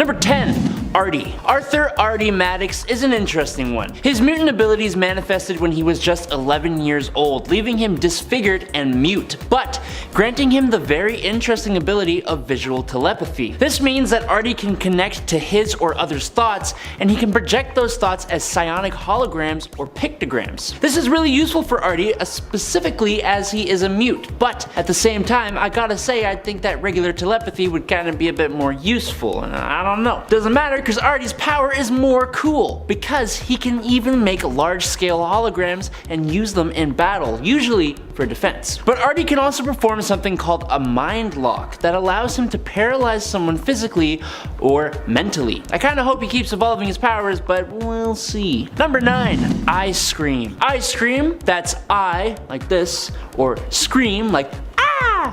Number 10. Arty. Arthur Arty Maddox is an interesting one. His mutant abilities manifested when he was just 11 years old, leaving him disfigured and mute, but granting him the very interesting ability of visual telepathy. This means that Arty can connect to his or others' thoughts, and he can project those thoughts as psionic holograms or pictograms. This is really useful for Arty, specifically as he is a mute, but at the same time, I gotta say I think that regular telepathy would kind of be a bit more useful, and I don't know. Doesn't matter, because Arty's power is more cool, because he can even make large-scale holograms and use them in battle, usually for defense. But Arty can also perform something called a mind lock that allows him to paralyze someone physically or mentally. I kinda hope he keeps evolving his powers, but we'll see. Number 9. I Scream. I Scream, that's I, like this, or Scream, like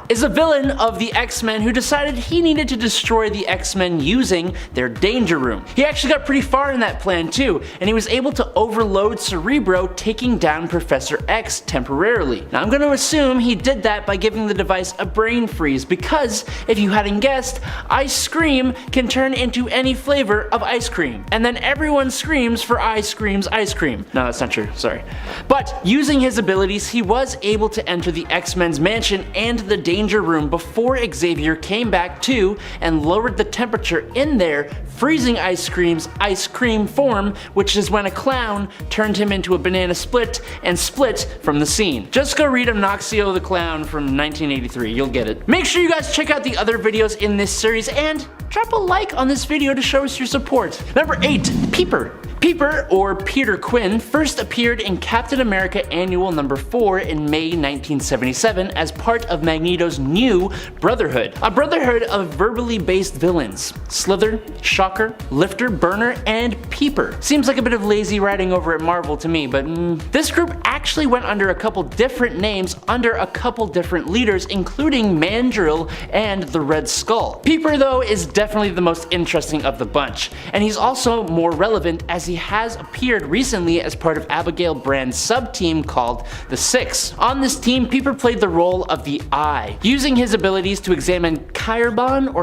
is a villain of the X-Men who decided he needed to destroy the X-Men using their Danger Room. He actually got pretty far in that plan too, and he was able to overload Cerebro, taking down Professor X temporarily. Now I'm going to assume he did that by giving the device a brain freeze, because if you hadn't guessed, Ice Scream can turn into any flavor of ice cream, and then everyone screams for Ice Scream's ice cream. No, that's not true, sorry. But using his abilities, he was able to enter the X-Men's mansion and the Danger Room before Xavier came back too and lowered the temperature in there, freezing Ice Scream's ice cream form, which is when a clown turned him into a banana split and split from the scene. Just go read Anoxio the Clown from 1983, you'll get it. Make sure you guys check out the other videos in this series and drop a like on this video to show us your support. Number 8. Peeper. Peeper, or Peter Quinn, first appeared in Captain America Annual number 4 in May 1977 as part of Magneto's new Brotherhood, a brotherhood of verbally based villains: Slither, Shocker, Lifter, Burner, and Peeper. Seems like a bit of lazy writing over at Marvel to me, but this group actually went under a couple different names under a couple different leaders, including Mandrill and the Red Skull. Peeper though is definitely the most interesting of the bunch, and he's also more relevant as he has appeared recently as part of Abigail Brand's sub-team called the Six. On this team, Peeper played the role of the Eye, using his abilities to examine Carbon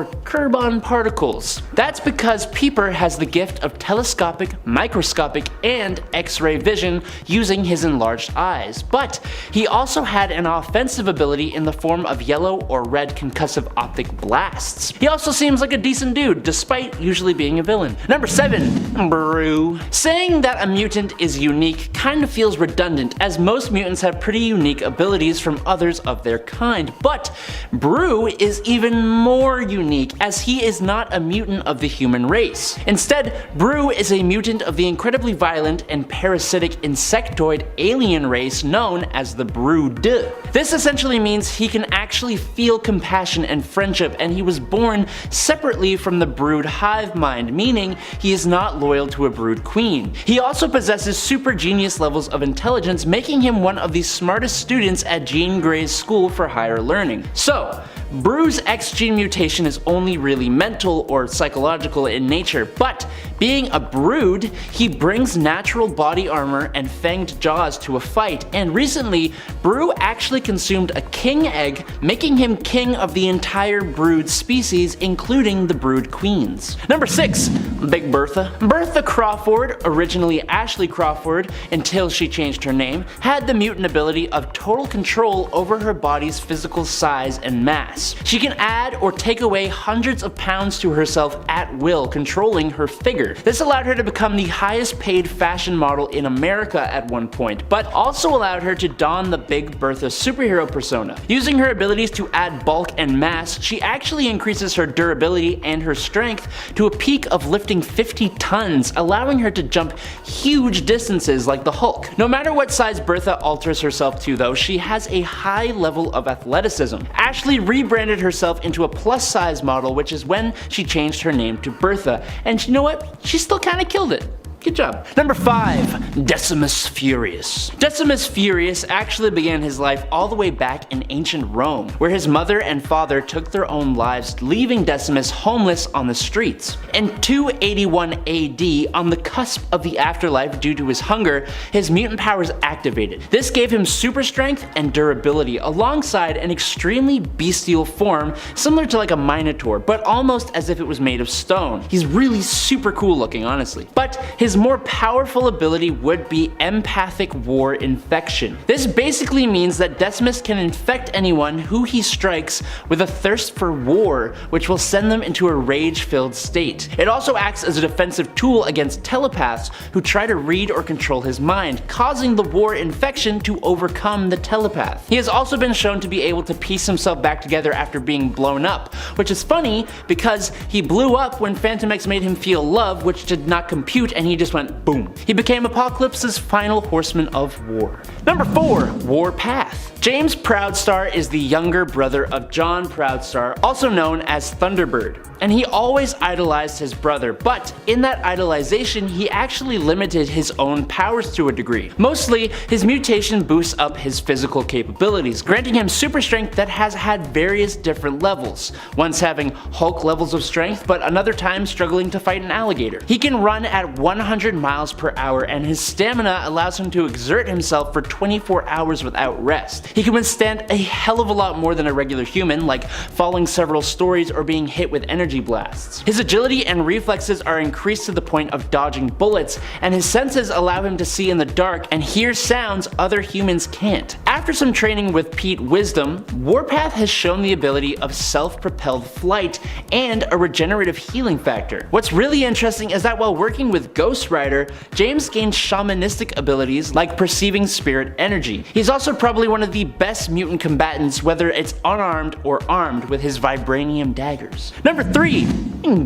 particles. That's because Peeper has the gift of telescopic, microscopic, and X-ray vision using his enlarged eyes, but he also had an offensive ability in the form of yellow or red concussive optic blasts. He also seems like a decent dude, despite usually being a villain. Number 7. Brew. Saying that a mutant is unique kind of feels redundant, as most mutants have pretty unique abilities from others of their kind, but Brew is even more unique as he is not a mutant of the human race. Instead, Brew is a mutant of the incredibly violent and parasitic insectoid alien race known as the Brood. This essentially means he can actually feel compassion and friendship, and he was born separately from the Brood hive mind, meaning he is not loyal to a Brood queen. He also possesses super genius levels of intelligence, making him one of the smartest students at Jean Grey's School for Higher Learning. So, Brew's X gene mutation is only really mental or psychological in nature, but being a Brood, he brings natural body armor and fanged jaws to a fight, and recently, Brew actually consumed a king egg, making him king of the entire Brood species, including the Brood queens. Number 6. Big Bertha. Bertha Crawford, originally Ashley Crawford until she changed her name, had the mutant ability of total control over her body's physical size and mass. She can add or take away hundreds of pounds to herself at will, controlling her figure. This allowed her to become the highest paid fashion model in America at one point, but also allowed her to don the Big Bertha superhero persona. Using her abilities to add bulk and mass, she actually increases her durability and her strength to a peak of lifting 50 tons, allowing her to jump huge distances like the Hulk. No matter what size Bertha alters herself to though, she has a high level of athleticism. Ashley rebranded herself into a plus size model, which is when she changed her name to Bertha, and you know what? She still kinda killed it. Good job. Number 5. Decimus Furious. Decimus Furious actually began his life all the way back in ancient Rome, where his mother and father took their own lives, leaving Decimus homeless on the streets. In 281 AD, on the cusp of the afterlife due to his hunger, his mutant powers activated activated. This gave him super strength and durability alongside an extremely bestial form similar to like a minotaur, but almost as if it was made of stone. He's really super cool looking, honestly. But his more powerful ability would be empathic war infection. This basically means that Decimus can infect anyone who he strikes with a thirst for war, which will send them into a rage-filled state. It also acts as a defensive tool against telepaths who try to read or control his mind, causing the war infection to overcome the telepath. He has also been shown to be able to piece himself back together after being blown up, which is funny because he blew up when Phantom X made him feel love, which did not compute, and he just went boom. He became Apocalypse's final horseman of war. Number 4. Warpath. James Proudstar is the younger brother of John Proudstar, also known as Thunderbird, and he always idolized his brother, but in that idolization he actually limited his own powers to a degree. Mostly, his mutation boosts up his physical capabilities, granting him super strength that has had various different levels, once having Hulk levels of strength, but another time struggling to fight an alligator. He can run at 100 miles per hour, and his stamina allows him to exert himself for 24 hours without rest. He can withstand a hell of a lot more than a regular human, like falling several stories or being hit with energy blasts. His agility and reflexes are increased to the point of dodging bullets, and his senses allow him to see in the dark and hear sounds other humans can't. After some training with Pete Wisdom, Warpath has shown the ability of self-propelled flight and a regenerative healing factor. What's really interesting is that while working with Ghost Rider, James gained shamanistic abilities like perceiving spirit energy. He's also probably one of the best mutant combatants, whether it's unarmed or armed with his vibranium daggers. Number 3.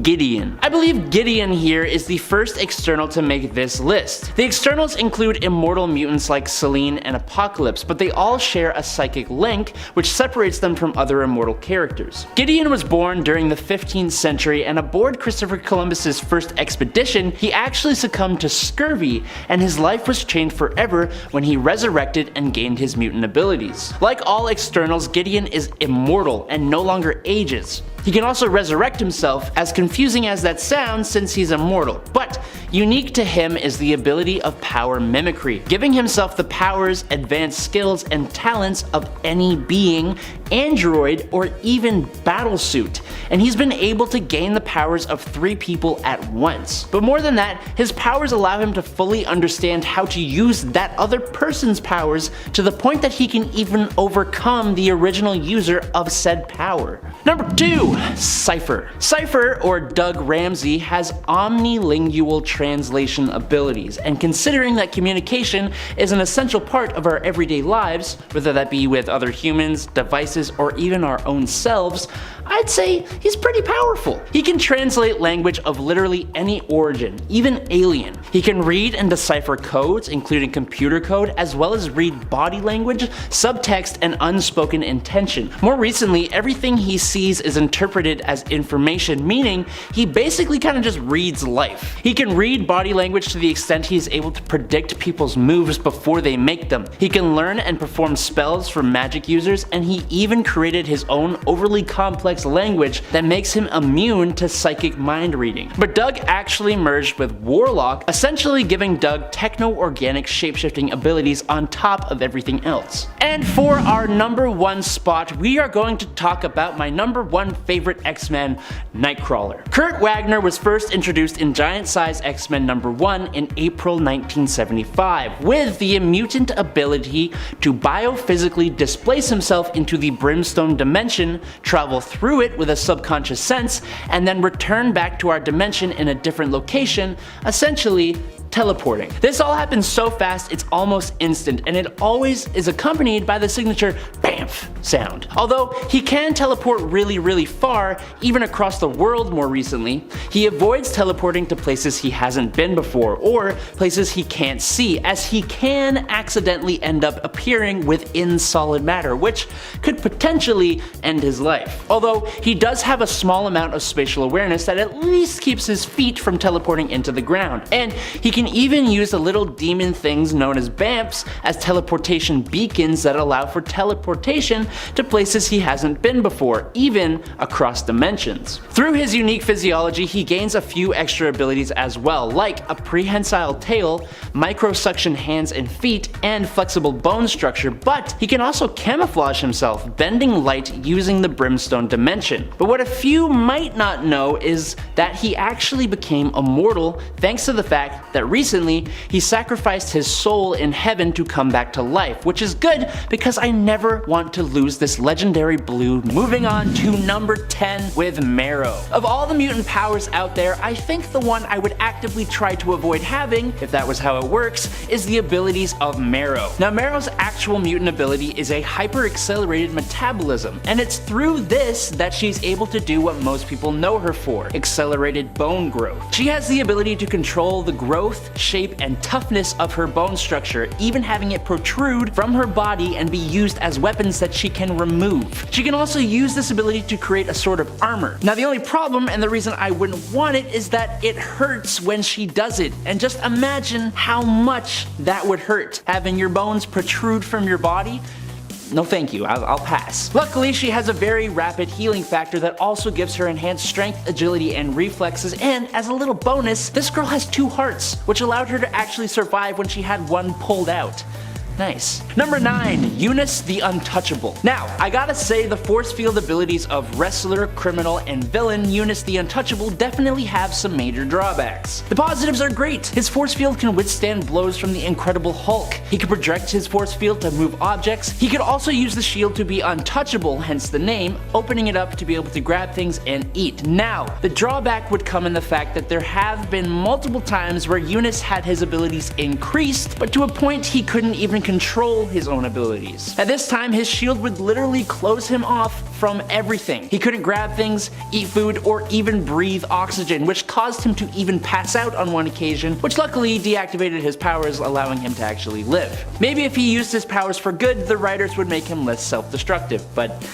Gideon. I believe Gideon here is the first external to make this list. The externals include immortal mutants like Selene and Apocalypse, but they all share a psychic link which separates them from other immortal characters. Gideon was born during the 15th century, and aboard Christopher Columbus's first expedition, he actually succumbed to scurvy, and his life was changed forever when he resurrected and gained his mutant abilities. Like all externals, Gideon is immortal and no longer ages. He can also resurrect himself, as confusing as that sounds since he's immortal, but unique to him is the ability of power mimicry, giving himself the powers, advanced skills, and talents of any being, android, or even battlesuit, and he's been able to gain the powers of 3 people at once. But more than that, his powers allow him to fully understand how to use that other person's powers to the point that he can even overcome the original user of said power. Number 2. Cipher. Cipher, or Doug Ramsey, has omnilingual translation abilities, and considering that communication is an essential part of our everyday lives, whether that be with other humans, devices, or even our own selves, I'd say he's pretty powerful. He can translate language of literally any origin, even alien. He can read and decipher codes, including computer code, as well as read body language, subtext, and unspoken intention. More recently, everything he sees is interpreted as information, meaning he basically kind of just reads life. He can read body language to the extent he's able to predict people's moves before they make them. He can learn and perform spells for magic users, and he even created his own overly complex language that makes him immune to psychic mind reading. But Doug actually merged with Warlock, essentially giving Doug techno-organic shapeshifting abilities on top of everything else. And for our number 1 spot, we are going to talk about my number 1 favorite X-Men, Nightcrawler. Kurt Wagner was first introduced in Giant Size X-Men number 1 in April 1975, with the mutant ability to biophysically displace himself into the Brimstone dimension, travel through it with a subconscious sense, and then return back to our dimension in a different location, essentially teleporting. This all happens so fast it's almost instant, and it always is accompanied by the signature BAMF sound. Although he can teleport really far, even across the world more recently, he avoids teleporting to places he hasn't been before, or places he can't see, as he can accidentally end up appearing within solid matter, which could potentially end his life. Although he does have a small amount of spatial awareness that at least keeps his feet from teleporting into the ground, and he can can even use the little demon things known as BAMPs as teleportation beacons that allow for teleportation to places he hasn't been before, even across dimensions. Through his unique physiology, he gains a few extra abilities as well, like a prehensile tail, microsuction hands and feet, and flexible bone structure, but he can also camouflage himself, bending light using the brimstone dimension. But what a few might not know is that he actually became immortal thanks to the fact that recently he sacrificed his soul in heaven to come back to life, which is good because I never want to lose this legendary blue. Moving on to number 10 with Maro. Of all the mutant powers out there, I think the one I would actively try to avoid having, if that was how it works, is the abilities of Maro. Now Maro's actual mutant ability is a hyper-accelerated metabolism, and it's through this that she's able to do what most people know her for: accelerated bone growth. She has the ability to control the growth, shape, and toughness of her bone structure, even having it protrude from her body and be used as weapons that she can remove. She can also use this ability to create a sort of armor. Now the only problem, and the reason I wouldn't want it, is that it hurts when she does it, and just imagine how much that would hurt, having your bones protrude from your body. No thank you, I'll pass. Luckily, she has a very rapid healing factor that also gives her enhanced strength, agility, and reflexes, and as a little bonus, this girl has 2 hearts, which allowed her to actually survive when she had one pulled out. Nice. Number 9, Unice the Untouchable. Now, I gotta say the force field abilities of wrestler, criminal, and villain Unice the Untouchable definitely have some major drawbacks. The positives are great. His force field can withstand blows from the Incredible Hulk. He can project his force field to move objects. He could also use the shield to be untouchable, hence the name, opening it up to be able to grab things and eat. Now, the drawback would come in the fact that there have been multiple times where Unice had his abilities increased, but to a point he couldn't even control his own abilities. At this time, his shield would literally close him off from everything. He couldn't grab things, eat food, or even breathe oxygen, which caused him to even pass out on one occasion, which luckily deactivated his powers, allowing him to actually live. Maybe if he used his powers for good, the writers would make him less self-destructive, but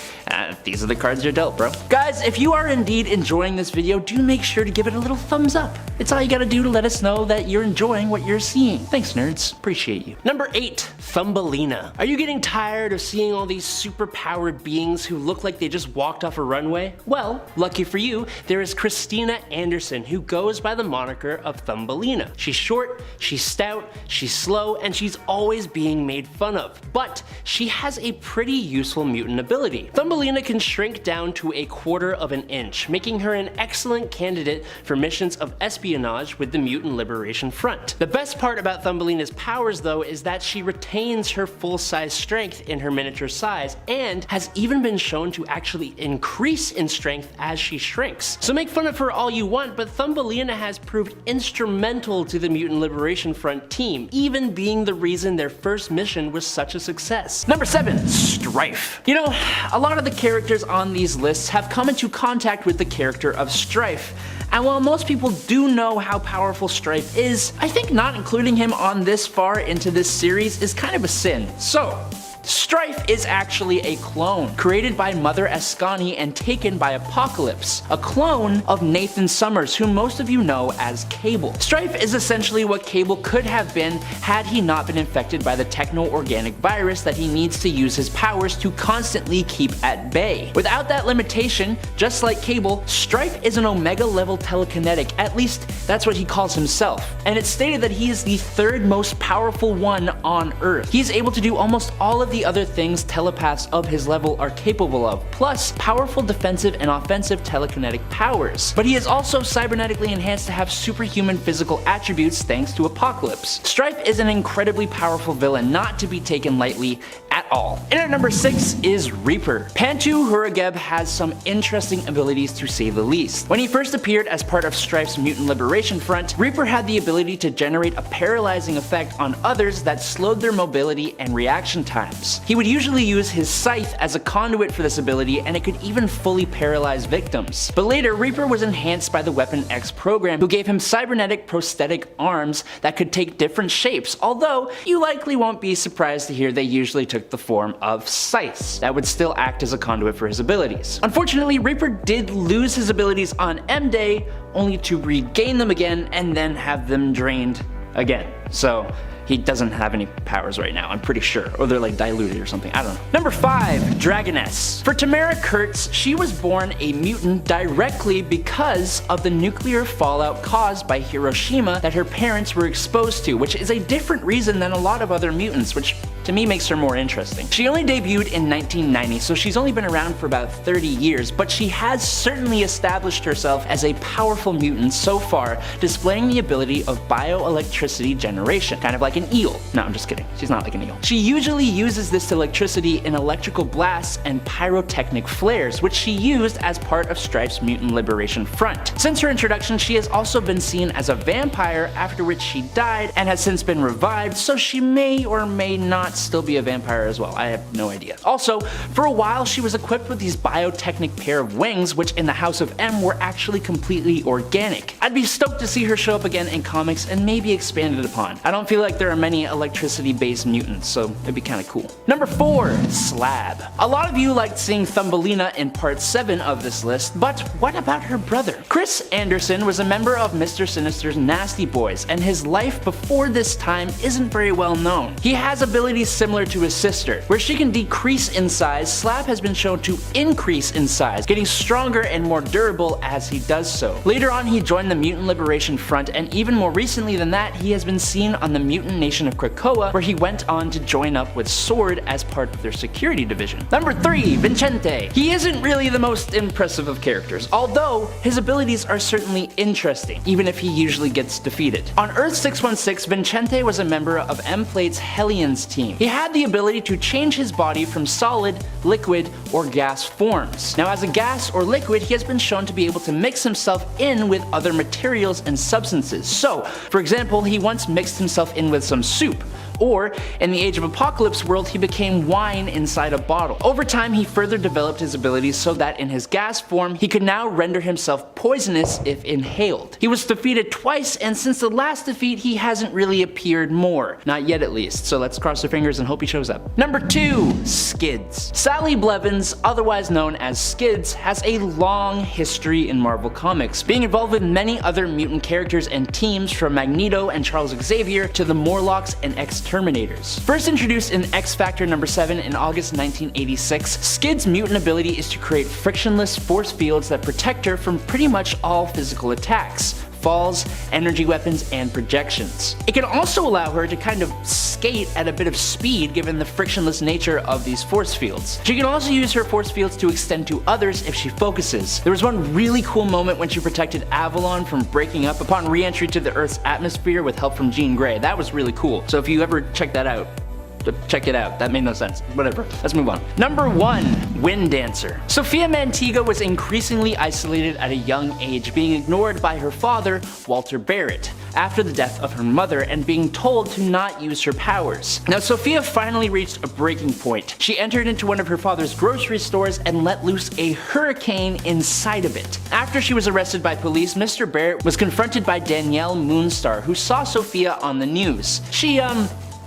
these are the cards you're dealt, bro. Guys, if you are indeed enjoying this video, do make sure to give it a little thumbs up. It's all you gotta do to let us know that you're enjoying what you're seeing. Thanks, nerds. Appreciate you. Number 8, Thumbelina. Are you getting tired of seeing all these super-powered beings who look like they just walked off a runway? Well, lucky for you, there is Christina Anderson, who goes by the moniker of Thumbelina. She's short, she's stout, she's slow, and she's always being made fun of. But she has a pretty useful mutant ability. Thumbelina can shrink down to 1/4 of an inch, making her an excellent candidate for missions of espionage with the Mutant Liberation Front. The best part about Thumbelina's powers, though, is that she retains her full-size strength in her miniature size, and has even been shown to actually increase in strength as she shrinks. So make fun of her all you want, but Thumbelina has proved instrumental to the Mutant Liberation Front team, even being the reason their first mission was such a success. Number 7, Strife. You know, a lot of the characters on these lists have come into contact with the character of Strife, and while most people do know how powerful Strife is, I think not including him on this far into this series is kind of a sin. So, Strife is actually a clone, created by Mother Ascani and taken by Apocalypse, a clone of Nathan Summers, whom most of you know as Cable. Strife is essentially what Cable could have been had he not been infected by the techno-organic virus that he needs to use his powers to constantly keep at bay. Without that limitation, just like Cable, Strife is an Omega-level telekinetic, at least that's what he calls himself, and it's stated that he is the 3rd most powerful one on Earth. He is able to do almost all of the other things telepaths of his level are capable of, plus powerful defensive and offensive telekinetic powers. But he is also cybernetically enhanced to have superhuman physical attributes thanks to Apocalypse. Strife is an incredibly powerful villain, not to be taken lightly at all. And at number 6 is Reaper. Pantu Hurageb has some interesting abilities to say the least. When he first appeared as part of Strife's Mutant Liberation Front, Reaper had the ability to generate a paralyzing effect on others that slowed their mobility and reaction times. He would usually use his scythe as a conduit for this ability, and it could even fully paralyze victims. But later, Reaper was enhanced by the Weapon X program, who gave him cybernetic prosthetic arms that could take different shapes, although you likely won't be surprised to hear they usually took the form of scythes that would still act as a conduit for his abilities. Unfortunately, Reaper did lose his abilities on M-Day, only to regain them again and then have them drained again. So he doesn't have any powers right now, I'm pretty sure. Or they're like diluted or something, I don't know. Number 5, Dragoness. For Tamara Kurtz, she was born a mutant directly because of the nuclear fallout caused by Hiroshima that her parents were exposed to, which is a different reason than a lot of other mutants, which to me makes her more interesting. She only debuted in 1990, so she's only been around for about 30 years, but she has certainly established herself as a powerful mutant so far, displaying the ability of bioelectricity generation, kind of like an eel. No, I'm just kidding. She's not like an eel. She usually uses this electricity in electrical blasts and pyrotechnic flares, which she used as part of Strife's Mutant Liberation Front. Since her introduction, she has also been seen as a vampire, after which she died and has since been revived, so she may or may not still be a vampire as well. I have no idea. Also, for a while she was equipped with these biotechnic pair of wings, which in the House of M were actually completely organic. I'd be stoked to see her show up again in comics and maybe expanded upon. I don't feel like there are many electricity-based mutants, so it'd be kinda cool. Number 4, Slab. A lot of you liked seeing Thumbelina in part 7 of this list, but what about her brother? Chris Anderson was a member of Mr. Sinister's Nasty Boys, and his life before this time isn't very well known. He has abilities similar to his sister. Where she can decrease in size, Slab has been shown to increase in size, getting stronger and more durable as he does so. Later on, he joined the Mutant Liberation Front, and even more recently than that, he has been seen on the Mutant Nation of Krakoa, where he went on to join up with Sword as part of their security division. Number 3, Vincente. He isn't really the most impressive of characters, although his abilities are certainly interesting, even if he usually gets defeated. On Earth 616, Vincente was a member of M-Plate's Hellions team. He had the ability to change his body from solid, liquid, or gas forms. Now, as a gas or liquid, he has been shown to be able to mix himself in with other materials and substances. So, for example, he once mixed himself in with some soup. Or, in the Age of Apocalypse world, he became wine inside a bottle. Over time, he further developed his abilities so that in his gas form, he could now render himself poisonous if inhaled. He was defeated twice, and since the last defeat, he hasn't really appeared more. Not yet at least, so let's cross our fingers and hope he shows up. Number 2, Skids. Sally Blevins, otherwise known as Skids, has a long history in Marvel Comics, being involved with many other mutant characters and teams from Magneto and Charles Xavier to the Morlocks and Terminators. First introduced in X-Factor number 7 in August 1986, Skid's mutant ability is to create frictionless force fields that protect her from pretty much all physical attacks, falls, energy weapons, and projections. It can also allow her to kind of skate at a bit of speed given the frictionless nature of these force fields. She can also use her force fields to extend to others if she focuses. There was one really cool moment when she protected Avalon from breaking up upon re-entry to the Earth's atmosphere with help from Jean Grey. That was really cool. So if you ever check that out, check it out. That made no sense. Whatever. Let's move on. Number 1, Wind Dancer. Sophia Mantiga was increasingly isolated at a young age, being ignored by her father, Walter Barrett, after the death of her mother and being told to not use her powers. Now, Sophia finally reached a breaking point. She entered into one of her father's grocery stores and let loose a hurricane inside of it. After she was arrested by police, Mr. Barrett was confronted by Danielle Moonstar, who saw Sophia on the news. She,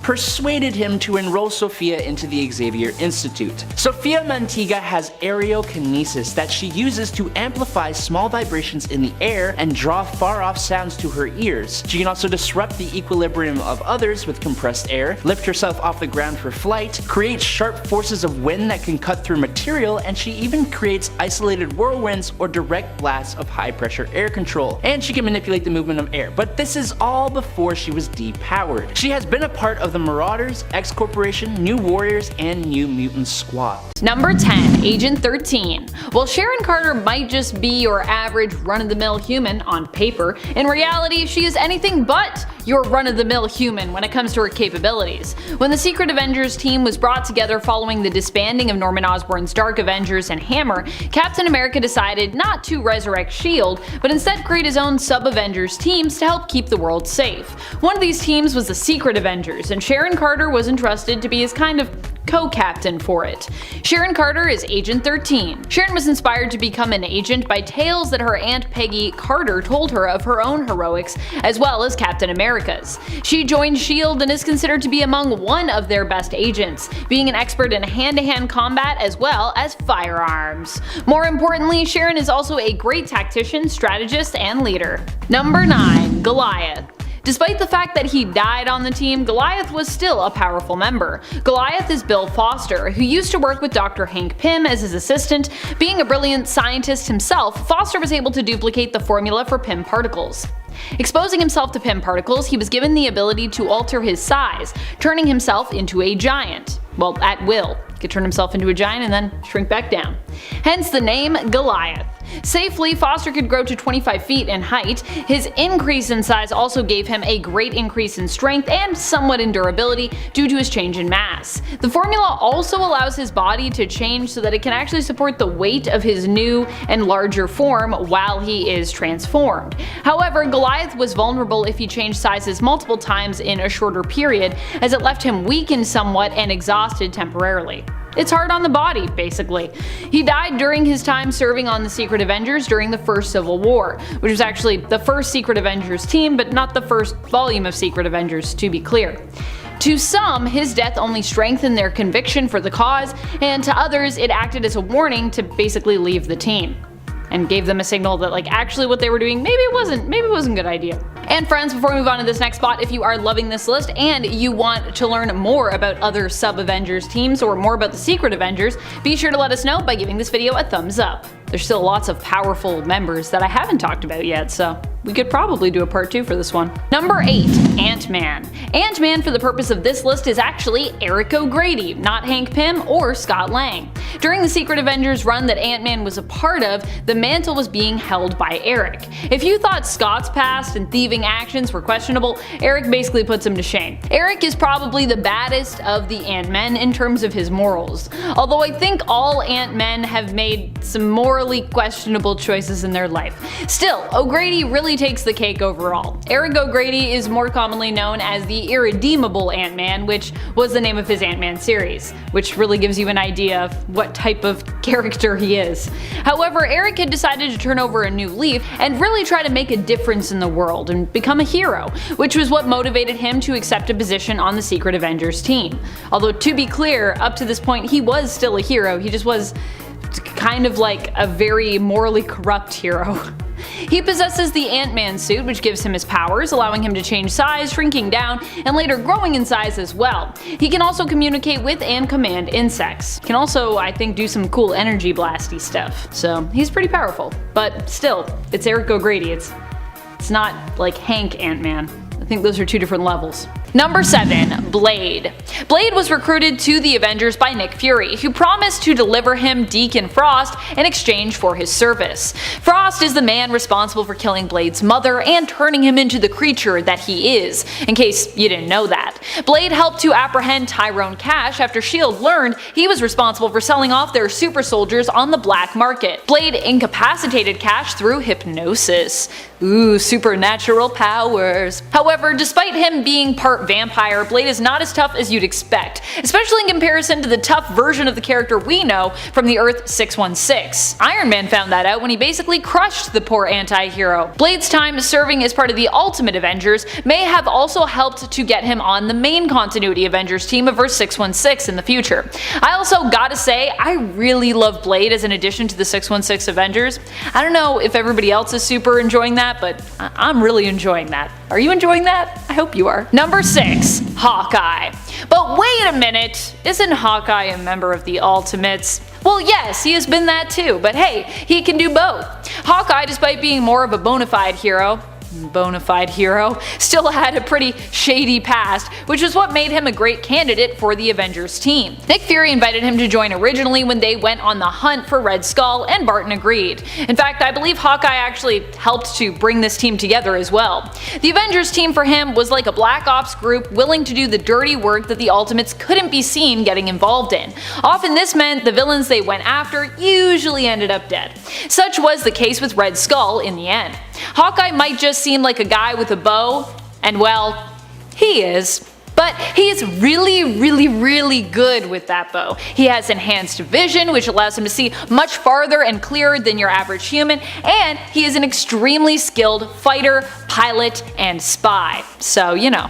persuaded him to enroll Sophia into the Xavier Institute. Sophia Mantiga has aerokinesis that she uses to amplify small vibrations in the air and draw far-off sounds to her ears. She can also disrupt the equilibrium of others with compressed air, lift herself off the ground for flight, create sharp forces of wind that can cut through material, and she even creates isolated whirlwinds or direct blasts of high-pressure air control. And she can manipulate the movement of air, but this is all before she was depowered. She has been a part of the Marauders, X-Corporation, New Warriors, and New Mutant Squad. Number 10, Agent 13. While Sharon Carter might just be your average run-of-the-mill human on paper, in reality she is anything but your run-of-the-mill human when it comes to her capabilities. When the Secret Avengers team was brought together following the disbanding of Norman Osborn's Dark Avengers and Hammer, Captain America decided not to resurrect S.H.I.E.L.D., but instead create his own sub-Avengers teams to help keep the world safe. One of these teams was the Secret Avengers, and Sharon Carter was entrusted to be his kind of co-captain for it. Sharon Carter is Agent 13. Sharon was inspired to become an agent by tales that her Aunt Peggy Carter told her of her own heroics, as well as Captain America's. She joined S.H.I.E.L.D. and is considered to be among one of their best agents, being an expert in hand-to-hand combat as well as firearms. More importantly, Sharon is also a great tactician, strategist, and leader. Number 9, Goliath. Despite the fact that he died on the team, Goliath was still a powerful member. Goliath is Bill Foster, who used to work with Dr. Hank Pym as his assistant. Being a brilliant scientist himself, Foster was able to duplicate the formula for Pym particles. Exposing himself to Pym particles, he was given the ability to alter his size, turning himself into a giant. Well, at will. He could turn himself into a giant and then shrink back down. Hence the name Goliath. Safely, Foster could grow to 25 feet in height. His increase in size also gave him a great increase in strength and somewhat in durability due to his change in mass. The formula also allows his body to change so that it can actually support the weight of his new and larger form while he is transformed. However, Goliath was vulnerable if he changed sizes multiple times in a shorter period, as it left him weakened somewhat and exhausted temporarily. It's hard on the body, basically. He died during his time serving on the Secret Avengers during the first Civil War, which was actually the first Secret Avengers team, but not the first volume of Secret Avengers, to be clear. To some, his death only strengthened their conviction for the cause, and to others, it acted as a warning to basically leave the team. And gave them a signal that actually what they were doing maybe it wasn't a good idea. And friends, before we move on to this next spot, if you are loving this list and you want to learn more about other sub-Avengers teams or more about the Secret Avengers, be sure to let us know by giving this video a thumbs up. There's still lots of powerful members that I haven't talked about yet, so we could probably do a part 2 for this one. Number 8. AntMan. AntMan for the purpose of this list is actually Eric O'Grady, not Hank Pym or Scott Lang. During the Secret Avengers run that AntMan was a part of, the mantle was being held by Eric. If you thought Scott's past and thieving actions were questionable, Eric basically puts him to shame. Eric is probably the baddest of the AntMen in terms of his morals, although I think all AntMen have made some morally questionable choices in their life. Still, O'Grady really takes the cake overall. Eric O'Grady is more commonly known as the Irredeemable Ant-Man, which was the name of his Ant-Man series, which really gives you an idea of what type of character he is. However, Eric had decided to turn over a new leaf and really try to make a difference in the world and become a hero, which was what motivated him to accept a position on the Secret Avengers team. Although to be clear, up to this point he was still a hero, he just was kind of like a very morally corrupt hero. He possesses the Ant-Man suit, which gives him his powers, allowing him to change size, shrinking down, and later growing in size as well. He can also communicate with and command insects. Can also, I think, do some cool energy blasty stuff. So he's pretty powerful. But still, it's Eric O'Grady. It's not like Hank Ant-Man. I think those are two different levels. Number 7. Blade. Blade was recruited to the Avengers by Nick Fury, who promised to deliver him Deacon Frost in exchange for his service. Frost is the man responsible for killing Blade's mother and turning him into the creature that he is, in case you didn't know that. Blade helped to apprehend Tyrone Cash after S.H.I.E.L.D. learned he was responsible for selling off their super soldiers on the black market. Blade incapacitated Cash through hypnosis. Ooh, supernatural powers. However, despite him being part vampire, Blade is not as tough as you'd expect, especially in comparison to the tough version of the character we know from the Earth 616. Iron Man found that out when he basically crushed the poor anti-hero. Blade's time serving as part of the Ultimate Avengers may have also helped to get him on the main continuity Avengers team of Earth 616 in the future. I also gotta say, I really love Blade as an addition to the 616 Avengers. I don't know if everybody else is super enjoying that, but I'm really enjoying that. Are you enjoying that? I hope you are. Number 6. Hawkeye. But wait a minute, isn't Hawkeye a member of the Ultimates? Well, yes, he has been that too, but hey, he can do both. Hawkeye, despite being more of a bona fide hero, still had a pretty shady past, which is what made him a great candidate for the Avengers team. Nick Fury invited him to join originally when they went on the hunt for Red Skull, and Barton agreed. In fact, I believe Hawkeye actually helped to bring this team together as well. The Avengers team for him was like a Black Ops group willing to do the dirty work that the Ultimates couldn't be seen getting involved in. Often this meant the villains they went after usually ended up dead. Such was the case with Red Skull in the end. Hawkeye might just seem like a guy with a bow, and well, he is. But he is really good with that bow. He has enhanced vision, which allows him to see much farther and clearer than your average human, and he is an extremely skilled fighter, pilot, and spy. So, you know.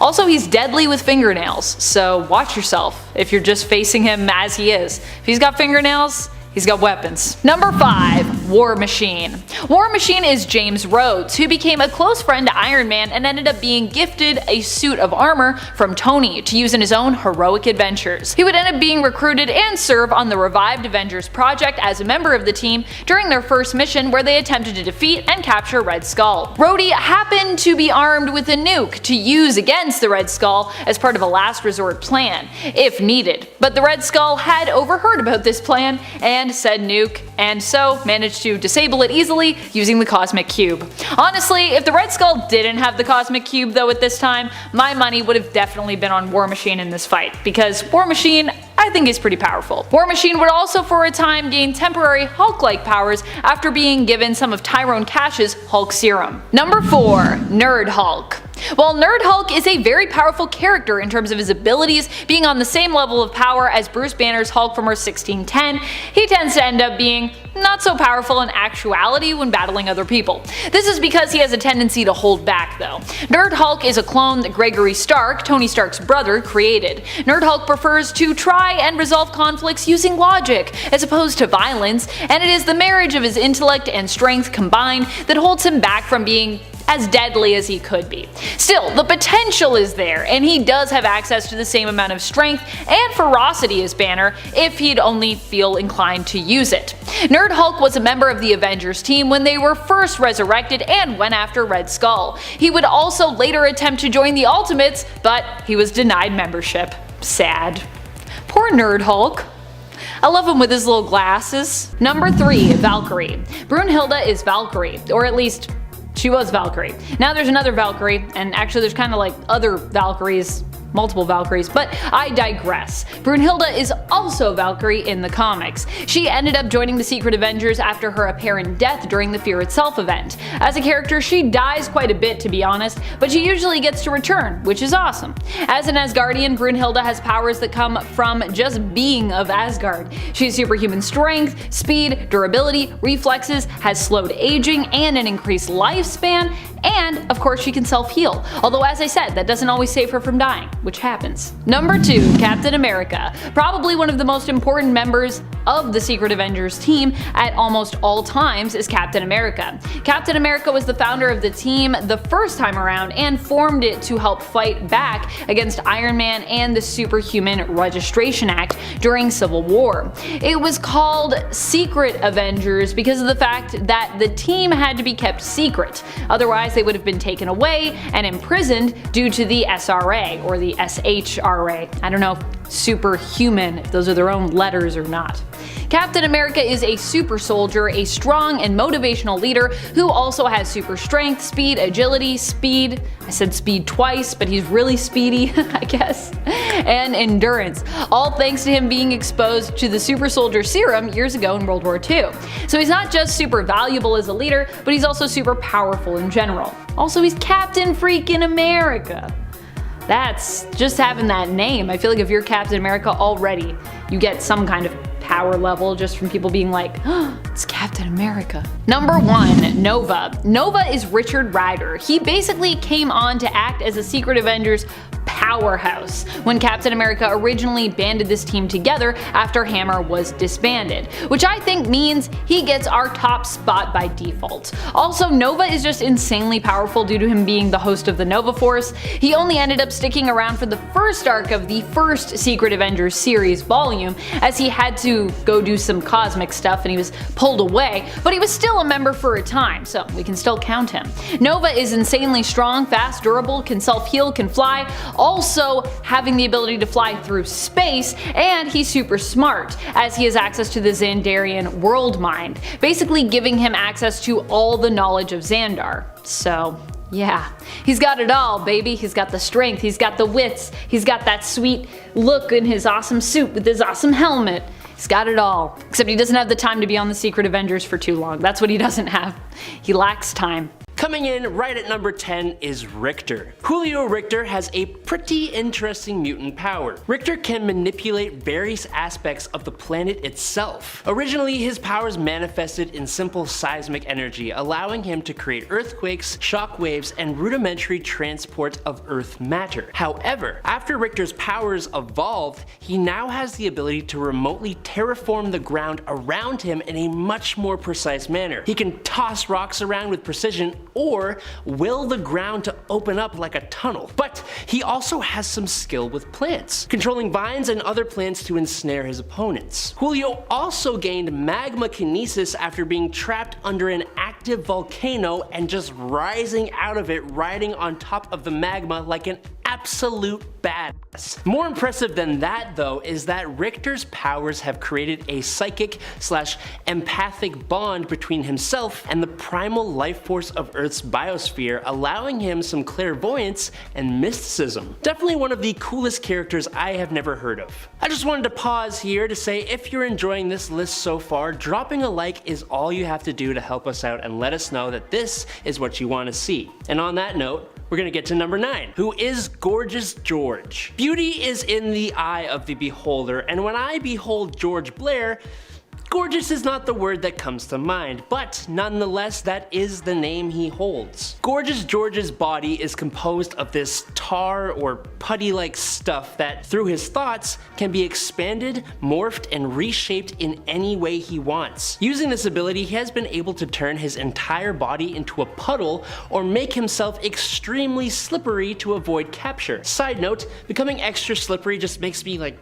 Also, he's deadly with fingernails, so watch yourself if you're just facing him as he is. If he's got fingernails, He's got weapons. Number 5. War Machine. War Machine is James Rhodes, who became a close friend to Iron Man and ended up being gifted a suit of armor from Tony to use in his own heroic adventures. He would end up being recruited and serve on the revived Avengers project as a member of the team during their first mission, where they attempted to defeat and capture Red Skull. Rhodey happened to be armed with a nuke to use against the Red Skull as part of a last resort plan, if needed. But the Red Skull had overheard about this plan and said nuke, and so managed to disable it easily using the Cosmic Cube. Honestly, if the Red Skull didn't have the Cosmic Cube though at this time, my money would have definitely been on War Machine in this fight, because War Machine I think is pretty powerful. War Machine would also for a time gain temporary Hulk-like powers after being given some of Tyrone Cash's Hulk serum. Number 4. Nerd Hulk. While Nerd Hulk is a very powerful character in terms of his abilities being on the same level of power as Bruce Banner's Hulk from Earth 1610, he tends to end up being not so powerful in actuality when battling other people. This is because he has a tendency to hold back though. Nerd Hulk is a clone that Gregory Stark, Tony Stark's brother, created. Nerd Hulk prefers to try and resolve conflicts using logic as opposed to violence, and it is the marriage of his intellect and strength combined that holds him back from being as deadly as he could be. Still, the potential is there, and he does have access to the same amount of strength and ferocity as Banner if he'd only feel inclined to use it. Nerd Hulk was a member of the Avengers team when they were first resurrected and went after Red Skull. He would also later attempt to join the Ultimates, but he was denied membership. Sad. Poor Nerd Hulk. I love him with his little glasses. Number 3. Valkyrie. Brunhilde is Valkyrie, or at least she was Valkyrie. Now there's another Valkyrie, and actually there's kind of like other Valkyries, multiple Valkyries, but I digress. Brunhilde is also Valkyrie in the comics. She ended up joining the Secret Avengers after her apparent death during the Fear Itself event. As a character, she dies quite a bit to be honest, but she usually gets to return, which is awesome. As an Asgardian, Brunhilde has powers that come from just being of Asgard. She has superhuman strength, speed, durability, reflexes, has slowed aging and an increased lifespan, and of course she can self-heal. Although as I said, that doesn't always save her from dying, which happens. Number 2. Captain America. Probably one of the most important members of the Secret Avengers team at almost all times is Captain America. Captain America was the founder of the team the first time around and formed it to help fight back against Iron Man and the Superhuman Registration Act during Civil War. It was called Secret Avengers because of the fact that the team had to be kept secret. Otherwise they would have been taken away and imprisoned due to the SRA or the SHRA. I don't know if superhuman, if those are their own letters or not. Captain America is a super soldier, a strong and motivational leader who also has super strength, speed, agility, speed, I said speed twice, but he's really speedy, I guess, and endurance, all thanks to him being exposed to the super soldier serum years ago in World War II. So he's not just super valuable as a leader, but he's also super powerful in general. Also, he's Captain freaking America. That's just having that name. I feel like if you're Captain America already, you get some kind of power level just from people being like, oh, it's Captain America. Number 1. Nova. Nova is Richard Rider. He basically came on to act as a Secret Avengers powerhouse when Captain America originally banded this team together after Hammer was disbanded, which I think means he gets our top spot by default. Also, Nova is just insanely powerful due to him being the host of the Nova Force. He only ended up sticking around for the first arc of the first Secret Avengers series volume, as he had to go do some cosmic stuff and he was pulled away, but he was still a member for a time, so we can still count him. Nova is insanely strong, fast, durable, can self-heal, can fly, also having the ability to fly through space, and he's super smart, as he has access to the Xandarian world mind, basically giving him access to all the knowledge of Xandar. So yeah, he's got it all, baby. He's got the strength, he's got the wits, he's got that sweet look in his awesome suit with his awesome helmet. He's got it all, except he doesn't have the time to be on the Secret Avengers for too long. That's what he doesn't have. He lacks time. Coming in right at number 10 is Richter. Julio Richter has a pretty interesting mutant power. Richter can manipulate various aspects of the planet itself. Originally, his powers manifested in simple seismic energy, allowing him to create earthquakes, shock waves, and rudimentary transport of Earth matter. However, after Richter's powers evolved, he now has the ability to remotely terraform the ground around him in a much more precise manner. He can toss rocks around with precision or will the ground to open up like a tunnel. But he also has some skill with plants, controlling vines and other plants to ensnare his opponents. Julio also gained magma kinesis after being trapped under an active volcano and just rising out of it, riding on top of the magma like an absolute badass. More impressive than that though is that Richter's powers have created a psychic/empathic bond between himself and the primal life force of Earth's biosphere, allowing him some clairvoyance and mysticism. Definitely one of the coolest characters I have never heard of. I just wanted to pause here to say if you're enjoying this list so far, dropping a like is all you have to do to help us out and let us know that this is what you want to see. And on that note, we're gonna get to number 9, who is Gorgeous George. Beauty is in the eye of the beholder, and when I behold George Blair, gorgeous is not the word that comes to mind, but nonetheless that is the name he holds. Gorgeous George's body is composed of this tar or putty-like stuff that, through his thoughts, can be expanded, morphed, and reshaped in any way he wants. Using this ability, he has been able to turn his entire body into a puddle or make himself extremely slippery to avoid capture. Side note, becoming extra slippery just makes me like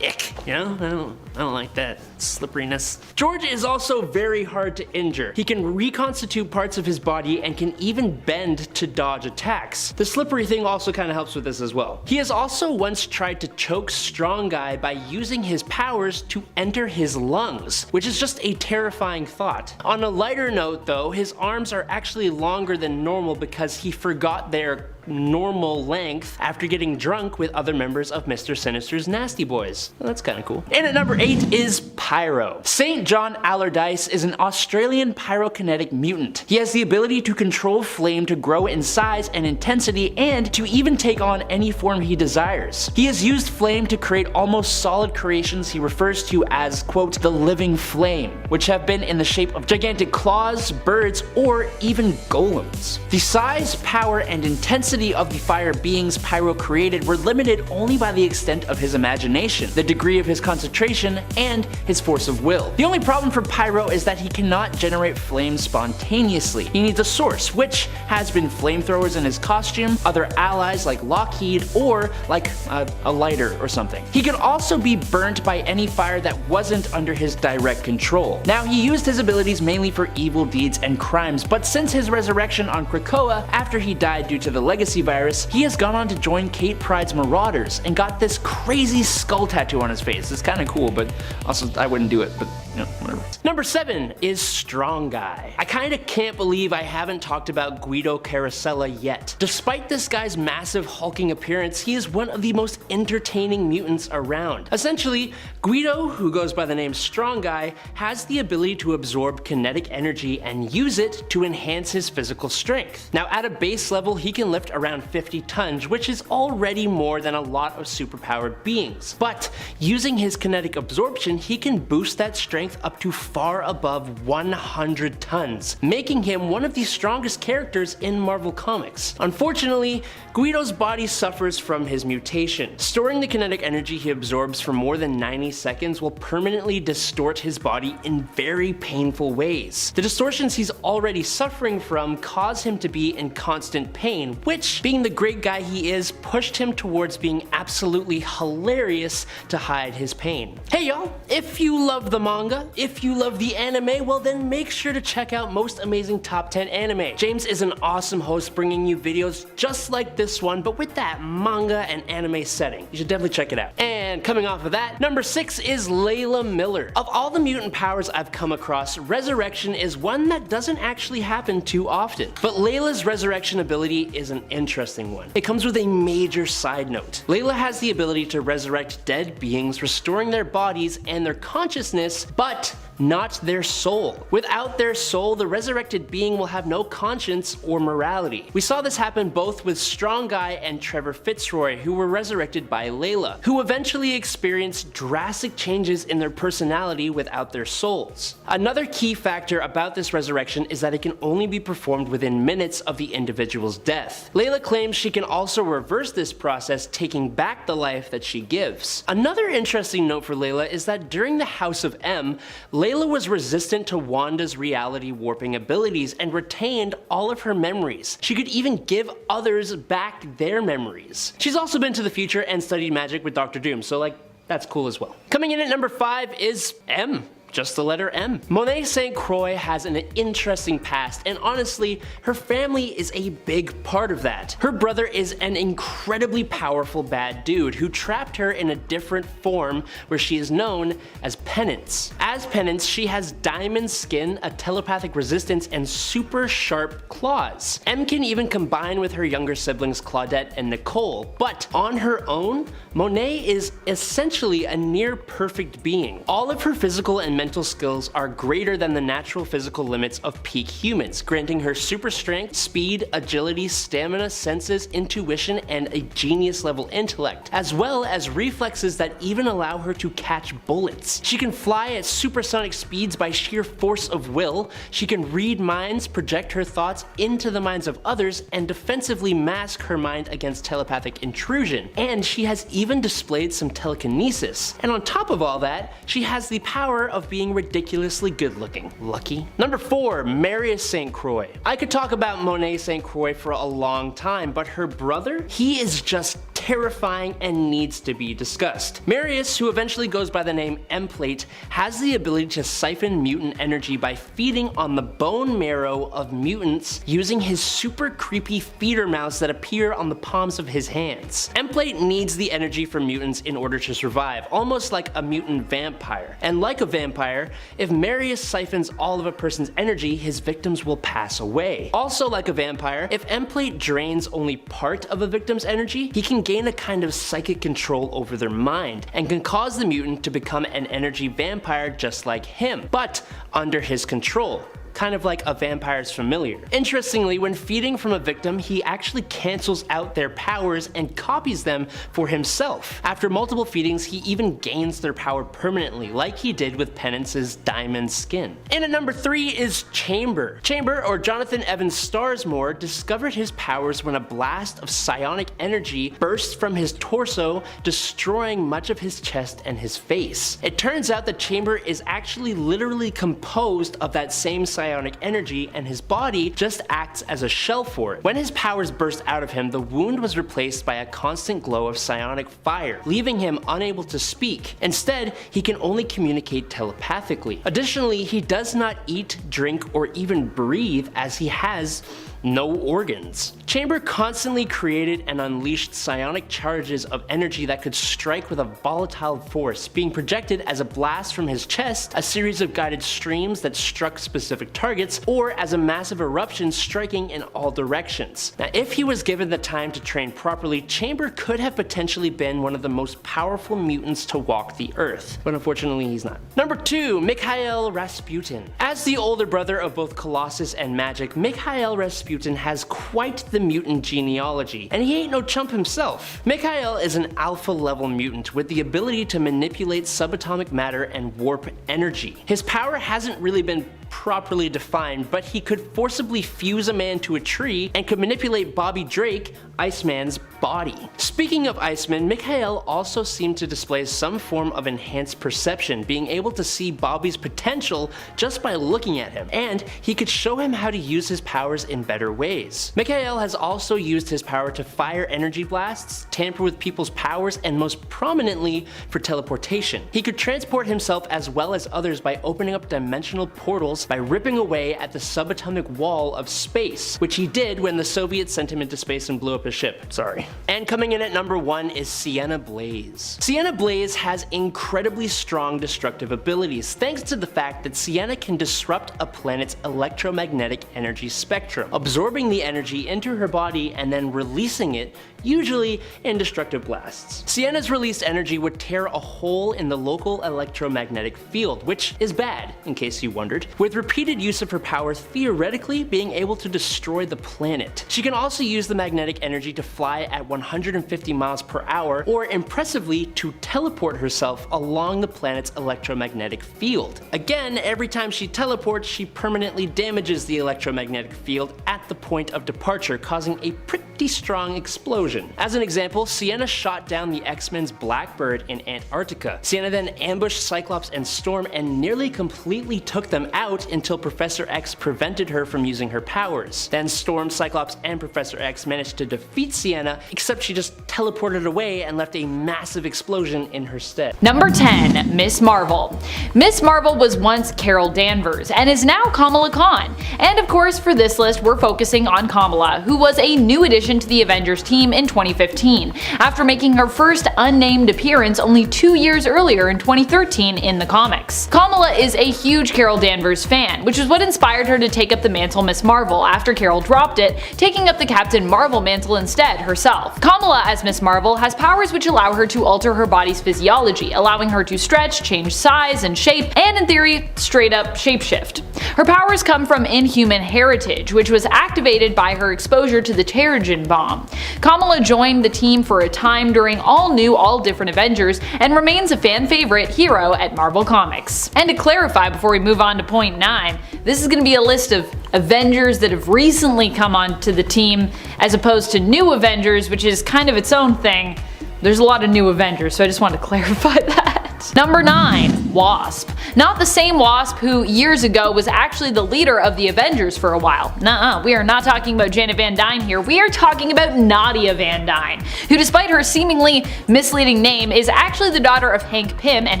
ick, you know? I don't like that slipperiness. George is also very hard to injure. He can reconstitute parts of his body and can even bend to dodge attacks. The slippery thing also kind of helps with this as well. He has also once tried to choke Strong Guy by using his powers to enter his lungs, which is just a terrifying thought. On a lighter note though, his arms are actually longer than normal because he forgot their normal length after getting drunk with other members of Mr. Sinister's Nasty Boys. Well, that's kind of cool. And at number 8 is Pyro. St. John Allardyce is an Australian pyrokinetic mutant. He has the ability to control flame to grow in size and intensity and to even take on any form he desires. He has used flame to create almost solid creations he refers to as, quote, the living flame, which have been in the shape of gigantic claws, birds, or even golems. The size, power, and intensity of the fire beings Pyro created were limited only by the extent of his imagination, the degree of his concentration, and his force of will. The only problem for Pyro is that he cannot generate flames spontaneously. He needs a source, which has been flamethrowers in his costume, other allies like Lockheed, or like a lighter or something. He could also be burnt by any fire that wasn't under his direct control. Now, he used his abilities mainly for evil deeds and crimes, but since his resurrection on Krakoa after he died due to the legacy virus, he has gone on to join Kate Pryde's Marauders and got this crazy skull tattoo on his face. It's kind of cool, but also I wouldn't do it, but you know, whatever. Number 7 is Strong Guy. I kind of can't believe I haven't talked about Guido Carosella yet. Despite this guy's massive hulking appearance, he is one of the most entertaining mutants around. Essentially, Guido, who goes by the name Strong Guy, has the ability to absorb kinetic energy and use it to enhance his physical strength. Now, at a base level, he can lift around 50 tons, which is already more than a lot of superpowered beings. But using his kinetic absorption, he can boost that strength up to far above 100 tons, making him one of the strongest characters in Marvel Comics. Unfortunately, Guido's body suffers from his mutation. Storing the kinetic energy he absorbs for more than 90 seconds will permanently distort his body in very painful ways. The distortions he's already suffering from cause him to be in constant pain, which, being the great guy he is, pushed him towards being absolutely hilarious to hide his pain. Hey y'all, if you love the manga, if you love the anime, well then make sure to check out Most Amazing Top 10 Anime. James is an awesome host bringing you videos just like this one, but with that manga and anime setting. You should definitely check it out. And coming off of that, number 6 is Lila Miller. Of all the mutant powers I've come across, Resurrection is one that doesn't actually happen too often. But Lila's Resurrection ability is an interesting one. It comes with a major side note. Lila has the ability to resurrect dead beings, restoring their bodies and their consciousness, but not their soul. Without their soul, the resurrected being will have no conscience or morality. We saw this happen both with Strong Guy and Trevor Fitzroy, who were resurrected by Layla, who eventually experienced drastic changes in their personality without their souls. Another key factor about this resurrection is that it can only be performed within minutes of the individual's death. Layla claims she can also reverse this process, taking back the life that she gives. Another interesting note for Layla is that during the House of M, Layla was resistant to Wanda's reality warping abilities and retained all of her memories. She could even give others back their memories. She's also been to the future and studied magic with Dr. Doom, so like, that's cool as well. Coming in at number 5 is M. Just the letter M. Monae St. Croix has an interesting past, and honestly, her family is a big part of that. Her brother is an incredibly powerful bad dude who trapped her in a different form where she is known as Penance. As Penance, she has diamond skin, a telepathic resistance, and super sharp claws. M can even combine with her younger siblings Claudette and Nicole, but on her own, Monae is essentially a near perfect being. All of her physical and mental skills are greater than the natural physical limits of peak humans, granting her super strength, speed, agility, stamina, senses, intuition, and a genius level intellect, as well as reflexes that even allow her to catch bullets. She can fly at supersonic speeds by sheer force of will, she can read minds, project her thoughts into the minds of others, and defensively mask her mind against telepathic intrusion, and she has even displayed some telekinesis. And on top of all that, she has the power of being ridiculously good looking. Lucky. Number 4, Marius St. Croix. I could talk about Monae St. Croix for a long time, but her brother, he is just terrifying and needs to be discussed. Marius, who eventually goes by the name M-Plate, has the ability to siphon mutant energy by feeding on the bone marrow of mutants using his super creepy feeder mouths that appear on the palms of his hands. M-Plate needs the energy from mutants in order to survive, almost like a mutant vampire. And like a vampire, if Marius siphons all of a person's energy, his victims will pass away. Also like a vampire, if M-Plate drains only part of a victim's energy, he can gain a kind of psychic control over their mind and can cause the mutant to become an energy vampire just like him, but under his control. Kind of like a vampire's familiar. Interestingly, when feeding from a victim, he actually cancels out their powers and copies them for himself. After multiple feedings, he even gains their power permanently, like he did with Penance's diamond skin. And at number 3 is Chamber. Chamber, or Jonathan Evans Starsmore, discovered his powers when a blast of psionic energy burst from his torso, destroying much of his chest and his face. It turns out that Chamber is actually literally composed of that same psionic energy, and his body just acts as a shell for it. When his powers burst out of him, the wound was replaced by a constant glow of psionic fire, leaving him unable to speak. Instead, he can only communicate telepathically. Additionally, he does not eat, drink, or even breathe, as he has no organs. Chamber constantly created and unleashed psionic charges of energy that could strike with a volatile force, being projected as a blast from his chest, a series of guided streams that struck specific targets, or as a massive eruption striking in all directions. Now, if he was given the time to train properly, Chamber could have potentially been one of the most powerful mutants to walk the earth, but unfortunately he's not. Number 2, Mikael Rasputin. As the older brother of both Colossus and Magic, Mikael Rasputin has quite the mutant genealogy, and he ain't no chump himself. Mikael is an alpha level mutant with the ability to manipulate subatomic matter and warp energy. His power hasn't really been properly defined, but he could forcibly fuse a man to a tree and could manipulate Bobby Drake, Iceman's body. Speaking of Iceman, Mikael also seemed to display some form of enhanced perception, being able to see Bobby's potential just by looking at him, and he could show him how to use his powers in better ways. Mikael has also used his power to fire energy blasts, tamper with people's powers, and most prominently for teleportation. He could transport himself as well as others by opening up dimensional portals particles by ripping away at the subatomic wall of space, which he did when the Soviets sent him into space and blew up his ship. Sorry. And coming in at number 1 is Sienna Blaze. Sienna Blaze has incredibly strong destructive abilities thanks to the fact that Sienna can disrupt a planet's electromagnetic energy spectrum, absorbing the energy into her body and then releasing it, usually in destructive blasts. Sienna's released energy would tear a hole in the local electromagnetic field, which is bad, in case you wondered, with repeated use of her powers theoretically being able to destroy the planet. She can also use the magnetic energy to fly at 150 miles per hour, or impressively to teleport herself along the planet's electromagnetic field. Again, every time she teleports, she permanently damages the electromagnetic field at the point of departure, causing a pretty strong explosion. As an example, Sienna shot down the X-Men's Blackbird in Antarctica. Sienna then ambushed Cyclops and Storm and nearly completely took them out until Professor X prevented her from using her powers. Then Storm, Cyclops, and Professor X managed to defeat Sienna, except she just teleported away and left a massive explosion in her stead. Number 10. Miss Marvel. Miss Marvel was once Carol Danvers and is now Kamala Khan. And of course, for this list, we're focusing on Kamala, who was a new addition to the Avengers team in 2015, after making her first unnamed appearance only 2 years earlier in 2013 in the comics. Kamala is a huge Carol Danvers fan, which is what inspired her to take up the mantle Miss Marvel after Carol dropped it, taking up the Captain Marvel mantle instead herself. Kamala as Miss Marvel has powers which allow her to alter her body's physiology, allowing her to stretch, change size and shape, and in theory, straight up shapeshift. Her powers come from inhuman heritage, which was activated by her exposure to the Terrigen bomb. Kamala joined the team for a time during all new, all different Avengers, and remains a fan favorite hero at Marvel Comics. And to clarify before we move on to point 9, this is going to be a list of Avengers that have recently come onto the team, as opposed to new Avengers, which is kind of its own thing. There's a lot of new Avengers, so I just want to clarify that. Number 9. Wasp. Not the same Wasp who years ago was actually the leader of the Avengers for a while. Nuh-uh, we are not talking about Janet Van Dyne here, we are talking about Nadia Van Dyne, who despite her seemingly misleading name is actually the daughter of Hank Pym and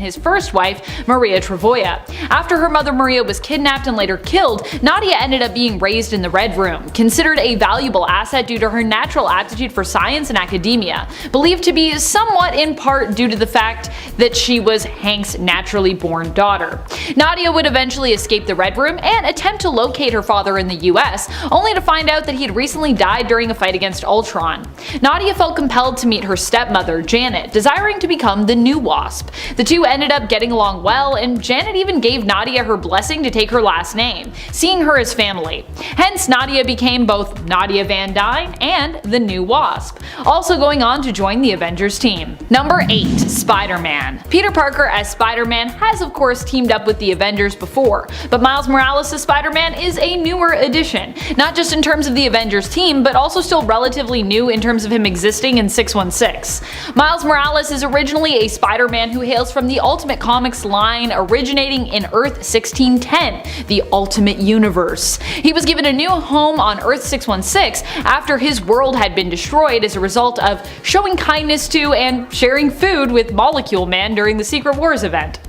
his first wife, Maria Travoia. After her mother Maria was kidnapped and later killed, Nadia ended up being raised in the Red Room, considered a valuable asset due to her natural aptitude for science and academia, believed to be somewhat in part due to the fact that she was Hank's naturally born daughter. Nadia would eventually escape the Red Room and attempt to locate her father in the US, only to find out that he had recently died during a fight against Ultron. Nadia felt compelled to meet her stepmother, Janet, desiring to become the new Wasp. The two ended up getting along well, and Janet even gave Nadia her blessing to take her last name, seeing her as family. Hence, Nadia became both Nadia Van Dyne and the new Wasp, also going on to join the Avengers team. Number 8. Spider-Man. Peter Parker as Spider-Man has of course teamed up with the Avengers before, but Miles Morales as Spider-Man is a newer addition, not just in terms of the Avengers team, but also still relatively new in terms of him existing in 616. Miles Morales is originally a Spider-Man who hails from the Ultimate Comics line originating in Earth 1610, the Ultimate Universe. He was given a new home on Earth 616 after his world had been destroyed as a result of showing kindness to and sharing food with Molecule Man during the Secret Wars event.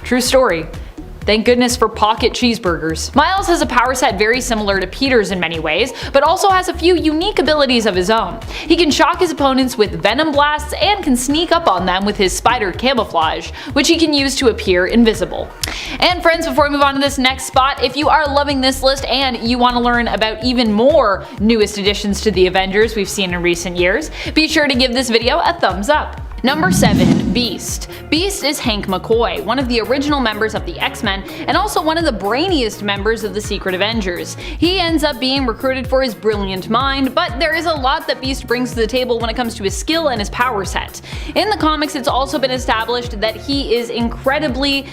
True story. Thank goodness for pocket cheeseburgers. Miles has a power set very similar to Peter's in many ways, but also has a few unique abilities of his own. He can shock his opponents with venom blasts and can sneak up on them with his spider camouflage, which he can use to appear invisible. And friends, before we move on to this next spot, if you are loving this list and you want to learn about even more newest additions to the Avengers we've seen in recent years, be sure to give this video a thumbs up. Number 7. Beast. Beast is Hank McCoy, one of the original members of the X-Men and also one of the brainiest members of the Secret Avengers. He ends up being recruited for his brilliant mind, but there is a lot that Beast brings to the table when it comes to his skill and his power set. In the comics, it's also been established that he is impossibly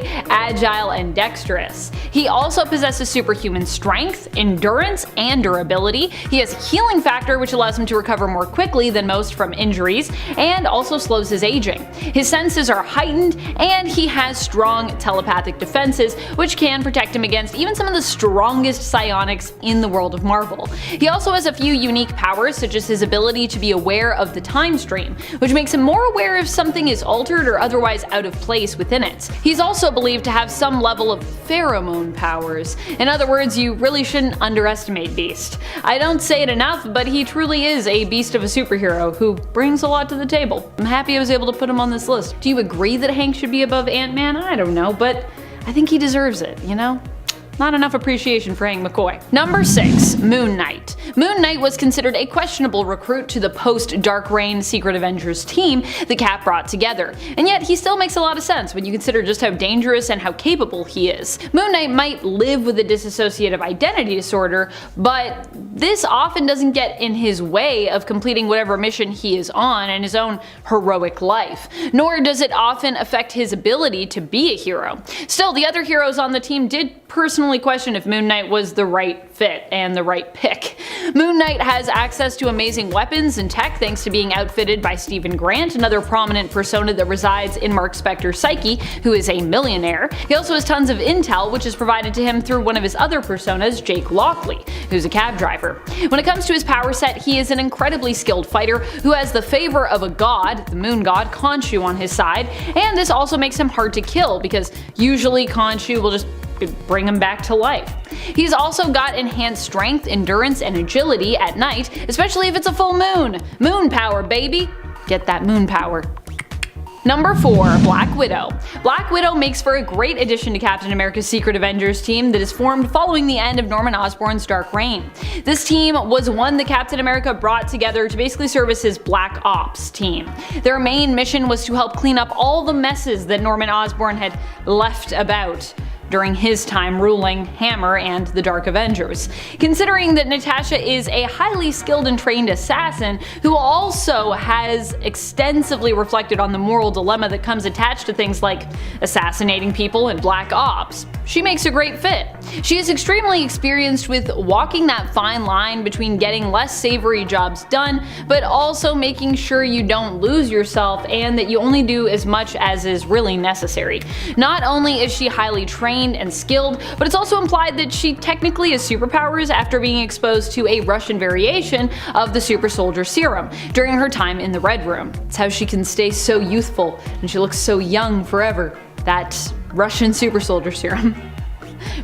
agile and dexterous. He also possesses superhuman strength, endurance, and durability. He has a healing factor which allows him to recover more quickly than most from injury, abilities, and also slows his aging. His senses are heightened, and he has strong telepathic defenses, which can protect him against even some of the strongest psionics in the world of Marvel. He also has a few unique powers, such as his ability to be aware of the time stream, which makes him more aware if something is altered or otherwise out of place within it. He's also believed to have some level of pheromone powers. In other words, you really shouldn't underestimate Beast. I don't say it enough, but he truly is a beast of a superhero who brings a lot to the table. I'm happy I was able to put him on this list. Do you agree that Hank should be above Ant-Man? I don't know, but I think he deserves it, you know? Not enough appreciation for Hank McCoy. Number 6. Moon Knight. Moon Knight was considered a questionable recruit to the post-Dark Reign Secret Avengers team the Cap brought together, and yet he still makes a lot of sense when you consider just how dangerous and how capable he is. Moon Knight might live with a dissociative identity disorder, but this often doesn't get in his way of completing whatever mission he is on in his own heroic life, nor does it often affect his ability to be a hero. Still, the other heroes on the team did personally question if Moon Knight was the right fit and the right pick. Moon Knight has access to amazing weapons and tech thanks to being outfitted by Stephen Grant, another prominent persona that resides in Mark Spector's psyche, who is a millionaire. He also has tons of intel, which is provided to him through one of his other personas, Jake Lockley, who's a cab driver. When it comes to his power set, he is an incredibly skilled fighter who has the favor of a god, the moon god Khonshu, on his side, and this also makes him hard to kill because usually Khonshu will just bring him back to life. He's also got enhanced strength, endurance, and agility at night, especially if it's a full moon. Moon power, baby! Get that moon power. Number 4. Black Widow. Black Widow makes for a great addition to Captain America's Secret Avengers team that is formed following the end of Norman Osborn's Dark Reign. This team was one that Captain America brought together to basically serve as his Black Ops team. Their main mission was to help clean up all the messes that Norman Osborn had left about during his time ruling Hammer and the Dark Avengers. Considering that Natasha is a highly skilled and trained assassin who also has extensively reflected on the moral dilemma that comes attached to things like assassinating people and black ops, she makes a great fit. She is extremely experienced with walking that fine line between getting less savory jobs done, but also making sure you don't lose yourself and that you only do as much as is really necessary. Not only is she highly trained and skilled, but it's also implied that she technically has superpowers after being exposed to a Russian variation of the super soldier serum during her time in the Red Room. It's how she can stay so youthful and she looks so young forever. That Russian super soldier serum.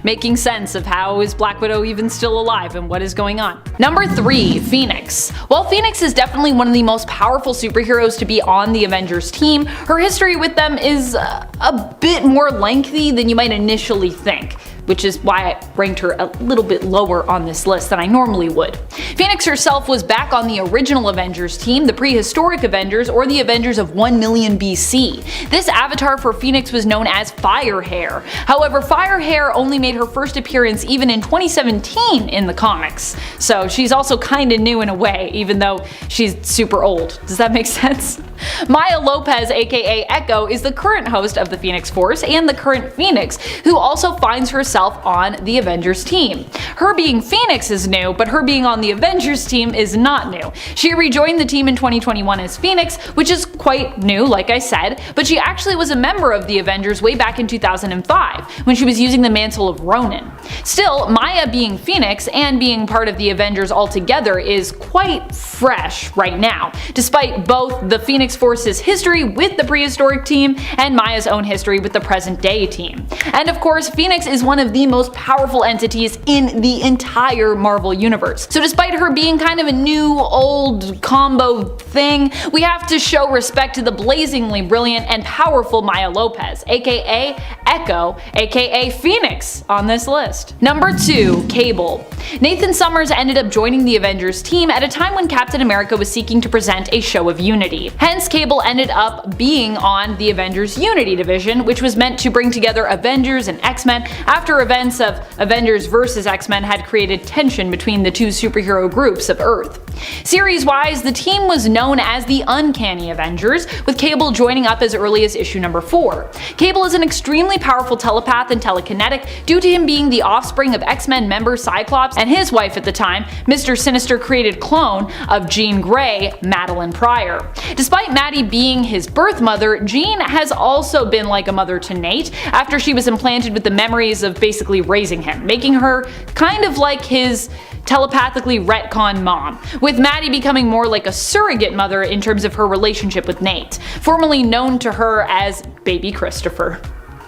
Making sense of how is Black Widow even still alive and what is going on. Number 3. Phoenix. While Phoenix is definitely one of the most powerful superheroes to be on the Avengers team, her history with them is a bit more lengthy than you might initially think, which is why I ranked her a little bit lower on this list than I normally would. Phoenix herself was back on the original Avengers team, the prehistoric Avengers, or the Avengers of 1 million BC. This avatar for Phoenix was known as Firehair. However, Firehair only made her first appearance even in 2017 in the comics, so she's also kinda new in a way, even though she's super old. Does that make sense? Maya Lopez, aka Echo, is the current host of the Phoenix Force and the current Phoenix, who also finds herself on the Avengers team. Her being Phoenix is new, but her being on the Avengers team is not new. She rejoined the team in 2021 as Phoenix, which is quite new, like I said, but she actually was a member of the Avengers way back in 2005, when she was using the mantle of Ronin. Still, Maya being Phoenix and being part of the Avengers altogether is quite fresh right now, despite both the Phoenix Force's history with the prehistoric team and Maya's own history with the present day team. And of course, Phoenix is one of the most powerful entities in the entire Marvel universe. So despite her being kind of a new old combo thing, we have to show respect to the blazingly brilliant and powerful Maya Lopez, aka Echo, aka Phoenix, on this list. Number 2. Cable. Nathan Summers ended up joining the Avengers team at a time when Captain America was seeking to present a show of unity. Hence, Cable ended up being on the Avengers Unity division, which was meant to bring together Avengers and X-Men after events of Avengers vs. X-Men had created tension between the two superhero groups of Earth. Series-wise, the team was known as the Uncanny Avengers, with Cable joining up as early as issue number 4. Cable is an extremely powerful telepath and telekinetic due to him being the offspring of X-Men member Cyclops and his wife at the time, Mr. Sinister created clone of Jean Grey, Madeline Pryor. Despite Maddie being his birth mother, Jean has also been like a mother to Nate after she was implanted with the memories of basically raising him, making her kind of like his telepathically retcon mom, with Maddie becoming more like a surrogate mother in terms of her relationship with Nate, formerly known to her as Baby Christopher.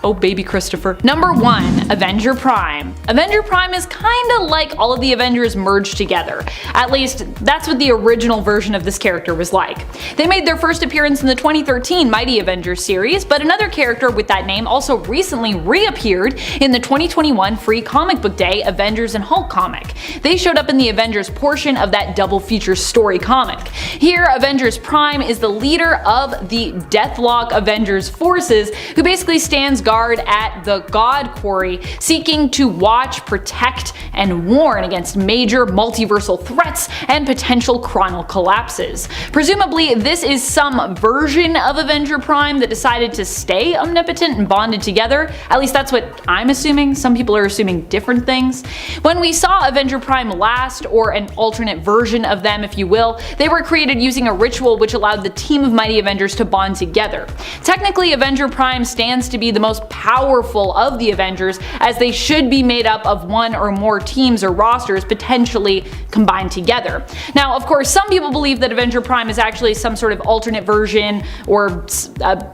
Oh, baby Christopher. Number 1. Avenger Prime. Avenger Prime is kinda like all of the Avengers merged together. At least, that's what the original version of this character was like. They made their first appearance in the 2013 Mighty Avengers series, but another character with that name also recently reappeared in the 2021 Free Comic Book Day Avengers and Hulk comic. They showed up in the Avengers portion of that double feature story comic. Here, Avengers Prime is the leader of the Deathlock Avengers forces, who basically stands guard at the God Quarry, seeking to watch, protect, and warn against major multiversal threats and potential chronal collapses. Presumably, this is some version of Avenger Prime that decided to stay omnipotent and bonded together. At least that's what I'm assuming. Some people are assuming different things. When we saw Avenger Prime last, or an alternate version of them if you will, they were created using a ritual which allowed the team of Mighty Avengers to bond together. Technically, Avenger Prime stands to be the most powerful of the Avengers, as they should be made up of one or more teams or rosters potentially combined together. Now, of course, some people believe that Avenger Prime is actually some sort of alternate version or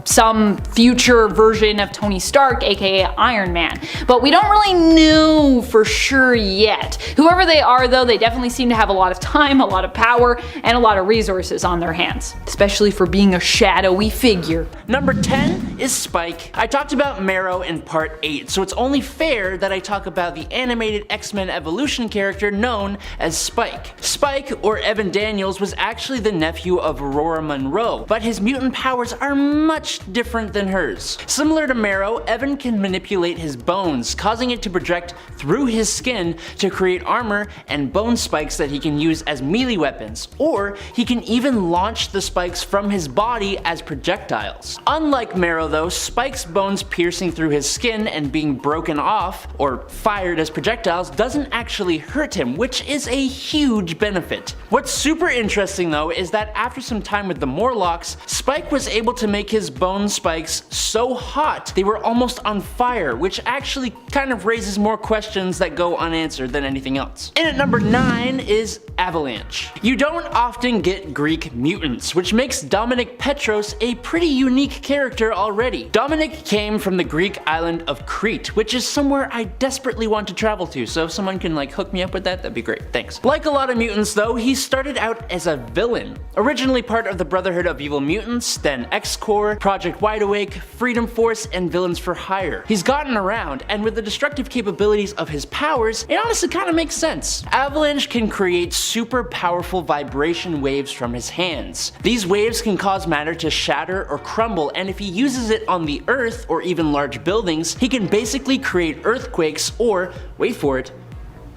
some future version of Tony Stark, aka Iron Man, but we don't really know for sure yet. Whoever they are though, they definitely seem to have a lot of time, a lot of power, and a lot of resources on their hands, especially for being a shadowy figure. Number 10 is Spike. I talked about Maro in part 8, so it's only fair that I talk about the animated X-Men Evolution character known as Spike. Spike, or Evan Daniels, was actually the nephew of Aurora Monroe, but his mutant powers are much different than hers. Similar to Maro, Evan can manipulate his bones, causing it to project through his skin to create armor and bone spikes that he can use as melee weapons, or he can even launch the spikes from his body as projectiles. Unlike Maro though, Spike's bones piercing through his skin and being broken off, or fired as projectiles, doesn't actually hurt him, which is a huge benefit. What's super interesting though is that after some time with the Morlocks, Spike was able to make his bone spikes so hot they were almost on fire, which actually kind of raises more questions that go unanswered than anything else. In at number 9 is Avalanche. You don't often get Greek mutants, which makes Dominic Petros a pretty unique character already. Dominic came from the Greek island of Crete, which is somewhere I desperately want to travel to, so if someone can hook me up with that'd be great, thanks. Like a lot of mutants though, he started out as a villain. Originally part of the Brotherhood of Evil Mutants, then X-Corps, Project Wide Awake, Freedom Force, and Villains for Hire. He's gotten around, and with the destructive capabilities of his powers, it honestly kinda makes sense. Avalanche can create super powerful vibration waves from his hands. These waves can cause matter to shatter or crumble, and if he uses it on the Earth or even large buildings, he can basically create earthquakes or, wait for it,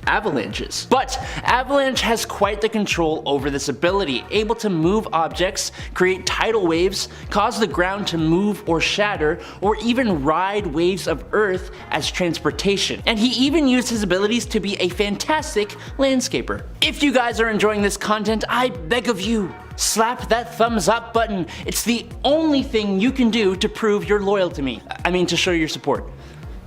avalanches. But Avalanche has quite the control over this ability, able to move objects, create tidal waves, cause the ground to move or shatter, or even ride waves of earth as transportation. And he even used his abilities to be a fantastic landscaper. If you guys are enjoying this content, I beg of you, slap that thumbs up button. It's the only thing you can do to prove you're loyal to me. I mean, to show your support.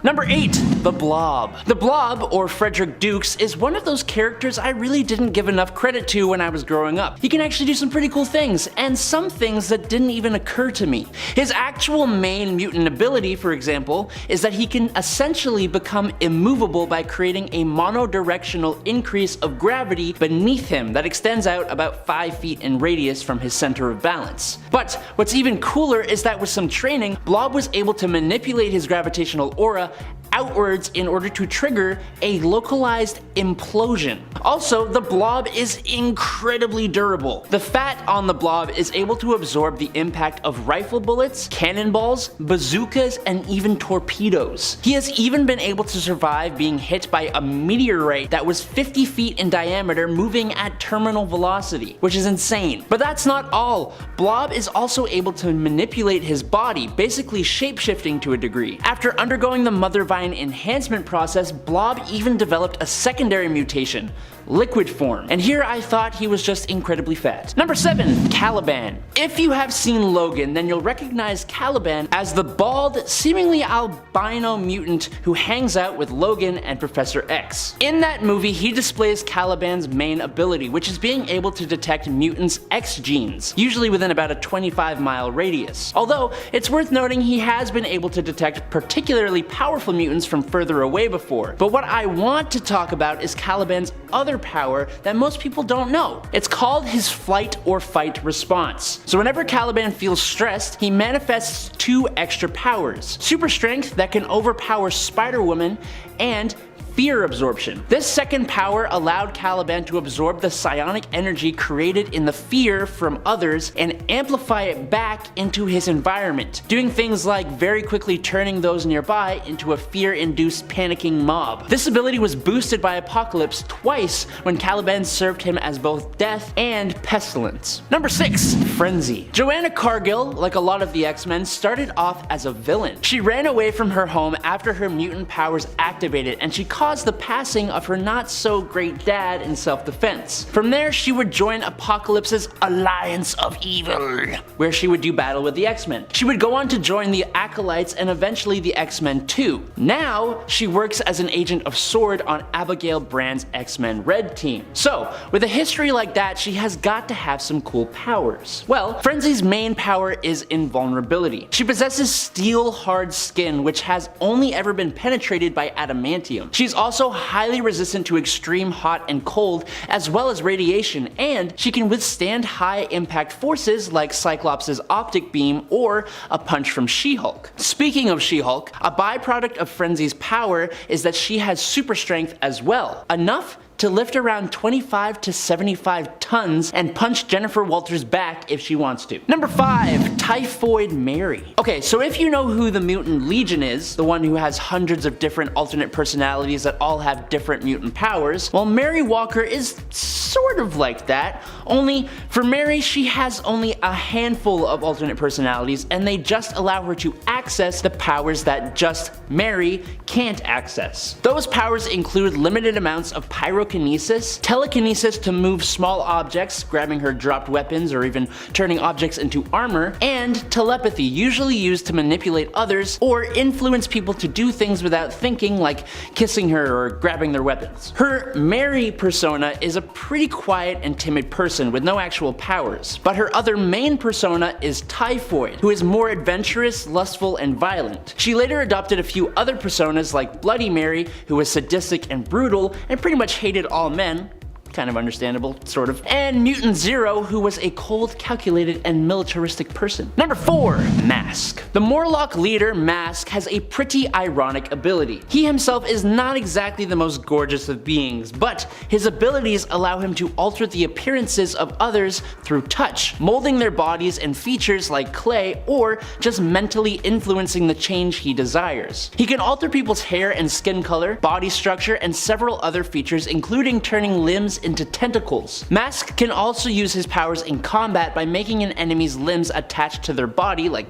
Number 8, the Blob. The Blob, or Frederick Dukes, is one of those characters I really didn't give enough credit to when I was growing up. He can actually do some pretty cool things, and some things that didn't even occur to me. His actual main mutant ability, for example, is that he can essentially become immovable by creating a monodirectional increase of gravity beneath him that extends out about 5 feet in radius from his center of balance. But what's even cooler is that with some training, Blob was able to manipulate his gravitational aura outwards in order to trigger a localized implosion. Also, the blob is incredibly durable. The fat on the blob is able to absorb the impact of rifle bullets, cannonballs, bazookas, and even torpedoes. He has even been able to survive being hit by a meteorite that was 50 feet in diameter moving at terminal velocity, which is insane. But that's not all. Blob is also able to manipulate his body, basically shapeshifting to a degree. After undergoing the Mother Vine enhancement process, Blob even developed a secondary mutation, liquid form, and here I thought he was just incredibly fat. Number 7. Caliban. If you have seen Logan, then you'll recognize Caliban as the bald, seemingly albino mutant who hangs out with Logan and Professor X. In that movie, he displays Caliban's main ability, which is being able to detect mutants' X genes, usually within about a 25-mile radius. Although, it's worth noting he has been able to detect particularly powerful mutants from further away before. But what I want to talk about is Caliban's other power that most people don't know. It's called his flight or fight response. So whenever Caliban feels stressed, he manifests 2 extra powers: super strength that can overpower Spider-Woman, and fear absorption. This second power allowed Caliban to absorb the psionic energy created in the fear from others and amplify it back into his environment, doing things like very quickly turning those nearby into a fear-induced panicking mob. This ability was boosted by Apocalypse twice when Caliban served him as both death and pestilence. Number 6. Frenzy. Joanna Cargill, like a lot of the X-Men, started off as a villain. She ran away from her home after her mutant powers activated, and she caused the passing of her not-so-great dad in self-defense. From there, she would join Apocalypse's Alliance of Evil, where she would do battle with the X-Men. She would go on to join the Acolytes and eventually the X-Men too. Now, she works as an agent of S.W.O.R.D. on Abigail Brand's X-Men Red Team. So, with a history like that, she has got to have some cool powers. Well, Frenzy's main power is invulnerability. She possesses steel-hard skin, which has only ever been penetrated by adamantium. She's also highly resistant to extreme hot and cold, as well as radiation, and she can withstand high impact forces like Cyclops' optic beam or a punch from She-Hulk. Speaking of She-Hulk, a byproduct of Frenzy's power is that she has super strength as well, enough to lift around 25 to 75 tons and punch Jennifer Walters back if she wants to. Number 5. Typhoid Mary. Okay, so if you know who the Mutant Legion is, the one who has hundreds of different alternate personalities that all have different mutant powers, well, Mary Walker is sort of like that, only for Mary, she has only a handful of alternate personalities, and they just allow her to access the powers that just Mary can't access. Those powers include limited amounts of pyrokinesis, telekinesis to move small objects, grabbing her dropped weapons or even turning objects into armor, and telepathy, usually used to manipulate others or influence people to do things without thinking, like kissing her or grabbing their weapons. Her Mary persona is a pretty quiet and timid person with no actual powers, but her other main persona is Typhoid, who is more adventurous, lustful, and violent. She later adopted a few other personas like Bloody Mary, who was sadistic and brutal and pretty much hated all men. Kind of understandable, sort of. And Mutant Zero, who was a cold, calculated, and militaristic person. Number 4. Mask. The Morlock leader, Mask, has a pretty ironic ability. He himself is not exactly the most gorgeous of beings, but his abilities allow him to alter the appearances of others through touch, molding their bodies and features like clay, or just mentally influencing the change he desires. He can alter people's hair and skin color, body structure, and several other features, including turning limbs into tentacles. Mask can also use his powers in combat by making an enemy's limbs attached to their body, like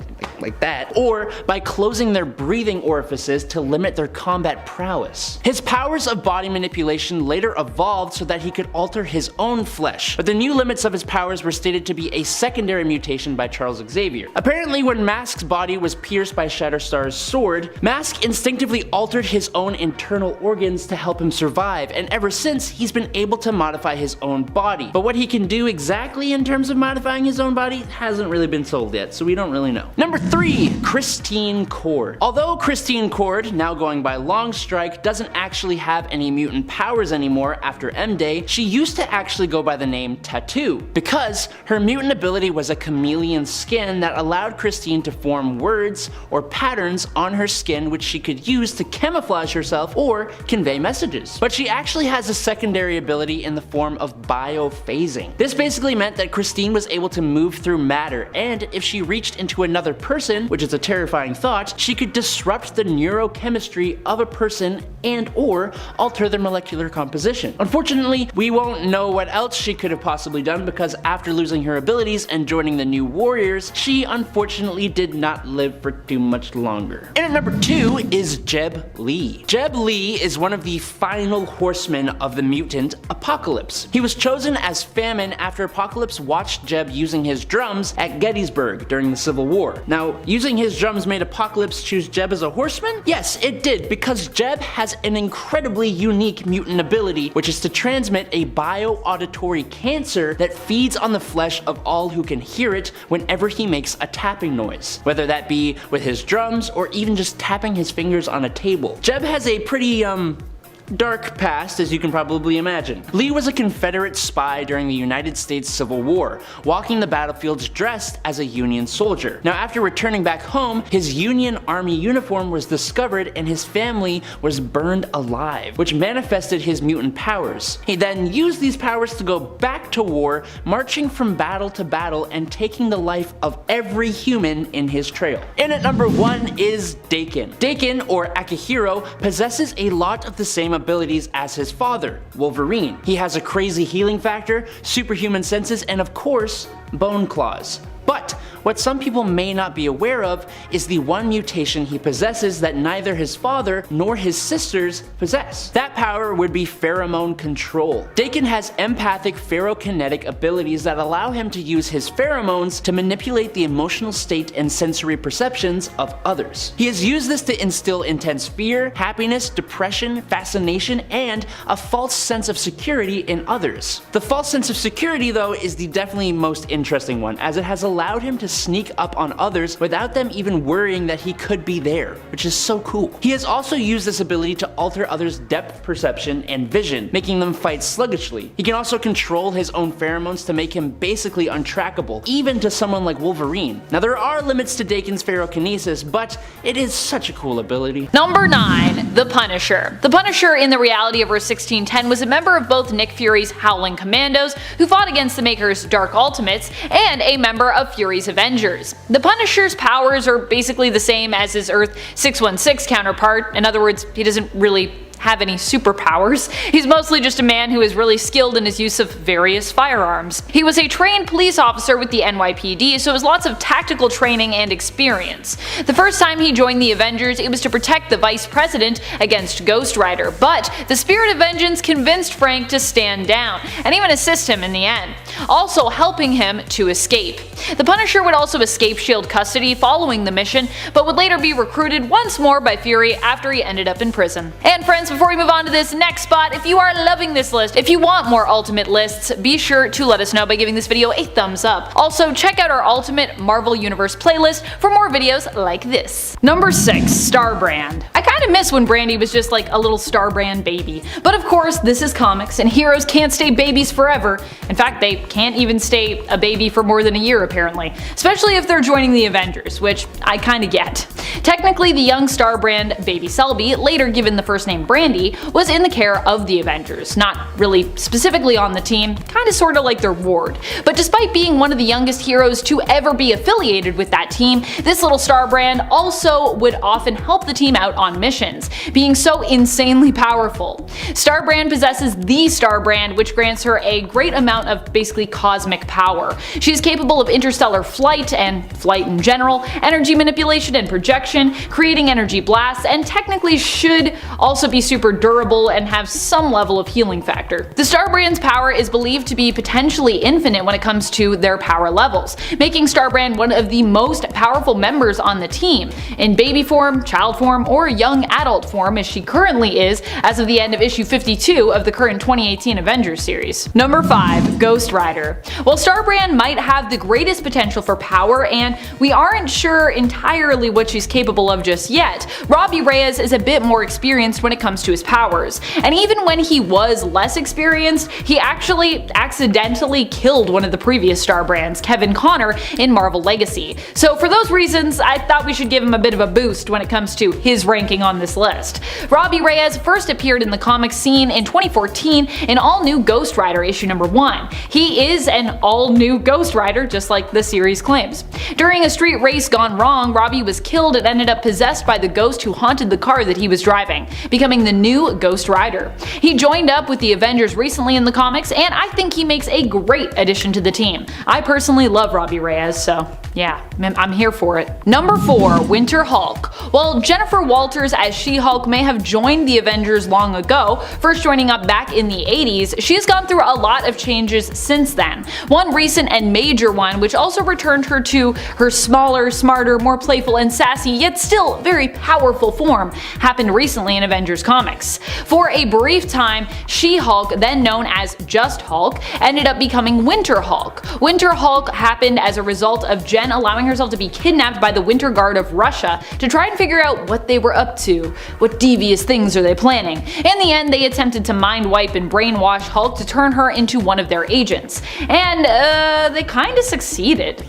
that, or by closing their breathing orifices to limit their combat prowess. His powers of body manipulation later evolved so that he could alter his own flesh, but the new limits of his powers were stated to be a secondary mutation by Charles Xavier. Apparently, when Mask's body was pierced by Shatterstar's sword, Mask instinctively altered his own internal organs to help him survive, and ever since, he's been able to modify his own body. But what he can do exactly in terms of modifying his own body hasn't really been sold yet, so we don't really know. Number 3, Christine Cord. Although Christine Cord, now going by Longstrike, doesn't actually have any mutant powers anymore after M-Day, she used to actually go by the name Tattoo, because her mutant ability was a chameleon skin that allowed Christine to form words or patterns on her skin which she could use to camouflage herself or convey messages. But she actually has a secondary ability in the form of biophasing. This basically meant that Christine was able to move through matter, and if she reached into another person, which is a terrifying thought, she could disrupt the neurochemistry of a person and or alter their molecular composition. Unfortunately, we won't know what else she could have possibly done because after losing her abilities and joining the New Warriors, she unfortunately did not live for too much longer. And at number 2 is Jeb Lee. Jeb Lee is one of the final horsemen of the mutant apocalypse. He was chosen as Famine after Apocalypse watched Jeb using his drums at Gettysburg during the Civil War. Now, using his drums made Apocalypse choose Jeb as a horseman? Yes, it did, because Jeb has an incredibly unique mutant ability, which is to transmit a bio-auditory cancer that feeds on the flesh of all who can hear it whenever he makes a tapping noise, whether that be with his drums or even just tapping his fingers on a table. Jeb has a pretty, dark past, as you can probably imagine. Lee was a Confederate spy during the United States Civil War, walking the battlefields dressed as a Union soldier. Now, after returning back home, his Union Army uniform was discovered and his family was burned alive, which manifested his mutant powers. He then used these powers to go back to war, marching from battle to battle and taking the life of every human in his trail. And at number 1 is Daken. Daken, or Akihiro, possesses a lot of the same abilities as his father, Wolverine. He has a crazy healing factor, superhuman senses, and of course, bone claws. But what some people may not be aware of is the one mutation he possesses that neither his father nor his sisters possess. That power would be pheromone control. Daken has empathic pherokinetic abilities that allow him to use his pheromones to manipulate the emotional state and sensory perceptions of others. He has used this to instill intense fear, happiness, depression, fascination, and a false sense of security in others. The false sense of security, though, is the definitely most interesting one, as it has allowed him to sneak up on others without them even worrying that he could be there, which is so cool. He has also used this ability to alter others' depth perception and vision, making them fight sluggishly. He can also control his own pheromones to make him basically untrackable, even to someone like Wolverine. Now, there are limits to Daken's pherokinesis, but it is such a cool ability. Number 9, the Punisher. The Punisher in the reality of Earth 1610 was a member of both Nick Fury's Howling Commandos, who fought against the Maker's Dark Ultimates, and a member of Fury's Avengers. The Punisher's powers are basically the same as his Earth 616 counterpart. In other words, he doesn't really have any superpowers. He's mostly just a man who is really skilled in his use of various firearms. He was a trained police officer with the NYPD, so it was lots of tactical training and experience. The first time he joined the Avengers, it was to protect the Vice President against Ghost Rider, but the spirit of vengeance convinced Frank to stand down, and even assist him in the end, also helping him to escape. The Punisher would also escape S.H.I.E.L.D. custody following the mission, but would later be recruited once more by Fury after he ended up in prison. And friends, before we move on to this next spot, if you are loving this list, if you want more Ultimate lists, be sure to let us know by giving this video a thumbs up. Also, check out our Ultimate Marvel Universe playlist for more videos like this. Number 6, Starbrand. I kinda miss when Brandy was just like a little Starbrand baby. But of course, this is comics, and heroes can't stay babies forever. In fact, they can't even stay a baby for more than a year apparently, especially if they're joining the Avengers, which I kinda get. Technically, the young Starbrand, Baby Selby, later given the first name Brandy, was in the care of the Avengers, not really specifically on the team, kinda sorta like their ward. But despite being one of the youngest heroes to ever be affiliated with that team, this little Starbrand also would often help the team out on missions, being so insanely powerful. Starbrand possesses the Starbrand, which grants her a great amount of basically cosmic power. She is capable of interstellar flight and flight in general, energy manipulation and projection, creating energy blasts, and technically should also be super durable and have some level of healing factor. The Starbrand's power is believed to be potentially infinite when it comes to their power levels, making Starbrand one of the most powerful members on the team, in baby form, child form, or young adult form as she currently is as of the end of issue 52 of the current 2018 Avengers series. Number 5. Ghost Rider. While Starbrand might have the greatest potential for power, and we aren't sure entirely what she's capable of just yet, Robbie Reyes is a bit more experienced when it comes to his powers, and even when he was less experienced, he actually accidentally killed one of the previous Starbrands, Kevin Connor, in Marvel Legacy. So for those reasons, I thought we should give him a bit of a boost when it comes to his ranking on this list. Robbie Reyes first appeared in the comic scene in 2014 in All New Ghost Rider issue number 1. He is an all-new Ghost Rider, just like the series claims. During a street race gone wrong, Robbie was killed and ended up possessed by the ghost who haunted the car that he was driving, becoming the new Ghost Rider. He joined up with the Avengers recently in the comics, and I think he makes a great addition to the team. I personally love Robbie Reyes, so yeah, I'm here for it. Number 4. Winter Hulk. While Jennifer Walters as She-Hulk may have joined the Avengers long ago, first joining up back in the 80s, she has gone through a lot of changes since then. One recent and major one, which also returned her to her smaller, smarter, more playful and sassy, yet still very powerful form, happened recently in Avengers comics. For a brief time, She-Hulk, then known as just Hulk, ended up becoming Winter Hulk. Winter Hulk happened as a result of Jen allowing herself to be kidnapped by the Winter Guard of Russia to try and figure out what they were up to. What devious things are they planning? In the end, they attempted to mind wipe and brainwash Hulk to turn her into one of their agents. And they kinda succeeded.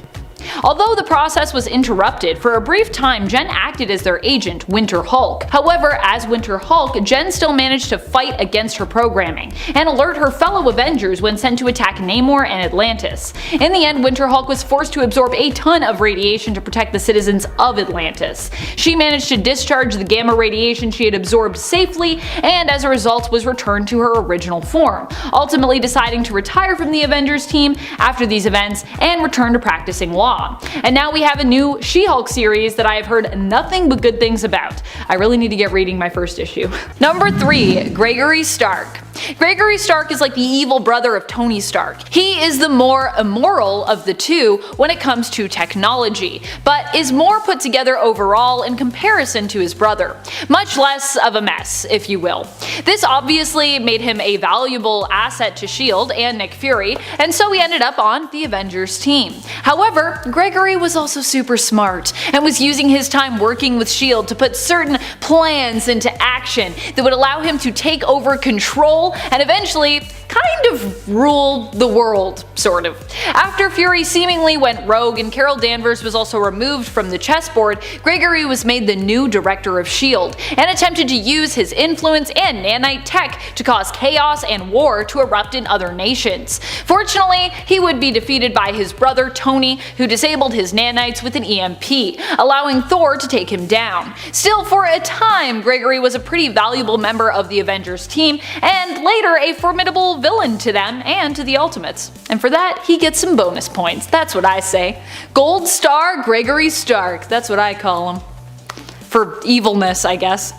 Although the process was interrupted, for a brief time Jen acted as their agent, Winter Hulk. However, as Winter Hulk, Jen still managed to fight against her programming, and alert her fellow Avengers when sent to attack Namor and Atlantis. In the end, Winter Hulk was forced to absorb a ton of radiation to protect the citizens of Atlantis. She managed to discharge the gamma radiation she had absorbed safely, and as a result was returned to her original form, ultimately deciding to retire from the Avengers team after these events and return to practicing law. And now we have a new She-Hulk series that I have heard nothing but good things about. I really need to get reading my first issue. Number 3. Gregory Stark. Gregory Stark is like the evil brother of Tony Stark. He is the more immoral of the two when it comes to technology, but is more put together overall in comparison to his brother. Much less of a mess, if you will. This obviously made him a valuable asset to S.H.I.E.L.D. and Nick Fury, and so he ended up on the Avengers team. However, Gregory was also super smart, and was using his time working with S.H.I.E.L.D. to put certain plans into action that would allow him to take over control and eventually kind of rule the world, sort of. After Fury seemingly went rogue and Carol Danvers was also removed from the chessboard, Gregory was made the new director of S.H.I.E.L.D. and attempted to use his influence and nanite tech to cause chaos and war to erupt in other nations. Fortunately, he would be defeated by his brother Tony, who disabled his nanites with an EMP, allowing Thor to take him down. Still, for a time, Gregory was a pretty valuable member of the Avengers team, and later a formidable villain to them and to the Ultimates. And for that, he gets some bonus points. That's what I say. Gold Star Gregory Stark. That's what I call him. For evilness, I guess.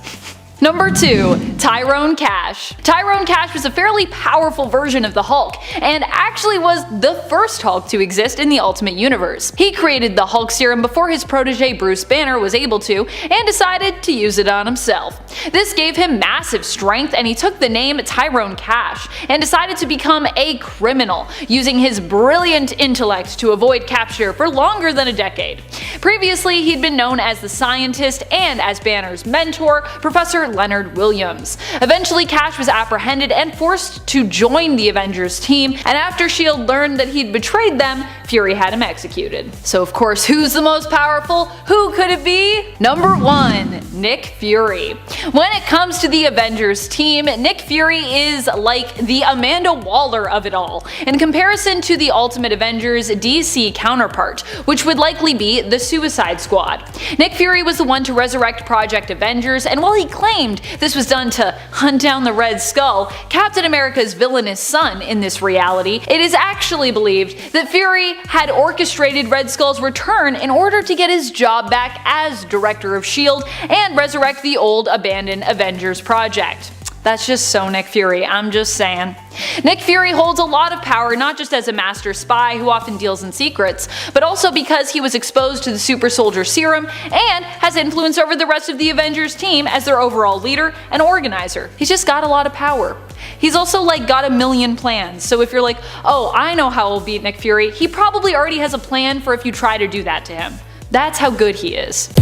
Number 2. Tyrone Cash. Tyrone Cash was a fairly powerful version of the Hulk, and actually was the first Hulk to exist in the Ultimate Universe. He created the Hulk serum before his protege Bruce Banner was able to, and decided to use it on himself. This gave him massive strength, and he took the name Tyrone Cash, and decided to become a criminal, using his brilliant intellect to avoid capture for longer than a decade. Previously, he'd been known as the Scientist and as Banner's mentor, Professor Leonard Williams. Eventually, Cash was apprehended and forced to join the Avengers team, and after S.H.I.E.L.D. learned that he'd betrayed them, Fury had him executed. So of course, who's the most powerful? Who could it be? Number 1. Nick Fury. When it comes to the Avengers team, Nick Fury is like the Amanda Waller of it all, in comparison to the Ultimate Avengers DC counterpart, which would likely be the Suicide Squad. Nick Fury was the one to resurrect Project Avengers, and while he claimed claimed this was done to hunt down the Red Skull, Captain America's villainous son in this reality, it is actually believed that Fury had orchestrated Red Skull's return in order to get his job back as director of S.H.I.E.L.D. and resurrect the old abandoned Avengers project. That's just so Nick Fury, I'm just saying. Nick Fury holds a lot of power not just as a master spy who often deals in secrets, but also because he was exposed to the super soldier serum and has influence over the rest of the Avengers team as their overall leader and organizer. He's just got a lot of power. He's also like got a million plans, so if you're like, oh, I know how I'll beat Nick Fury, he probably already has a plan for if you try to do that to him. That's how good he is.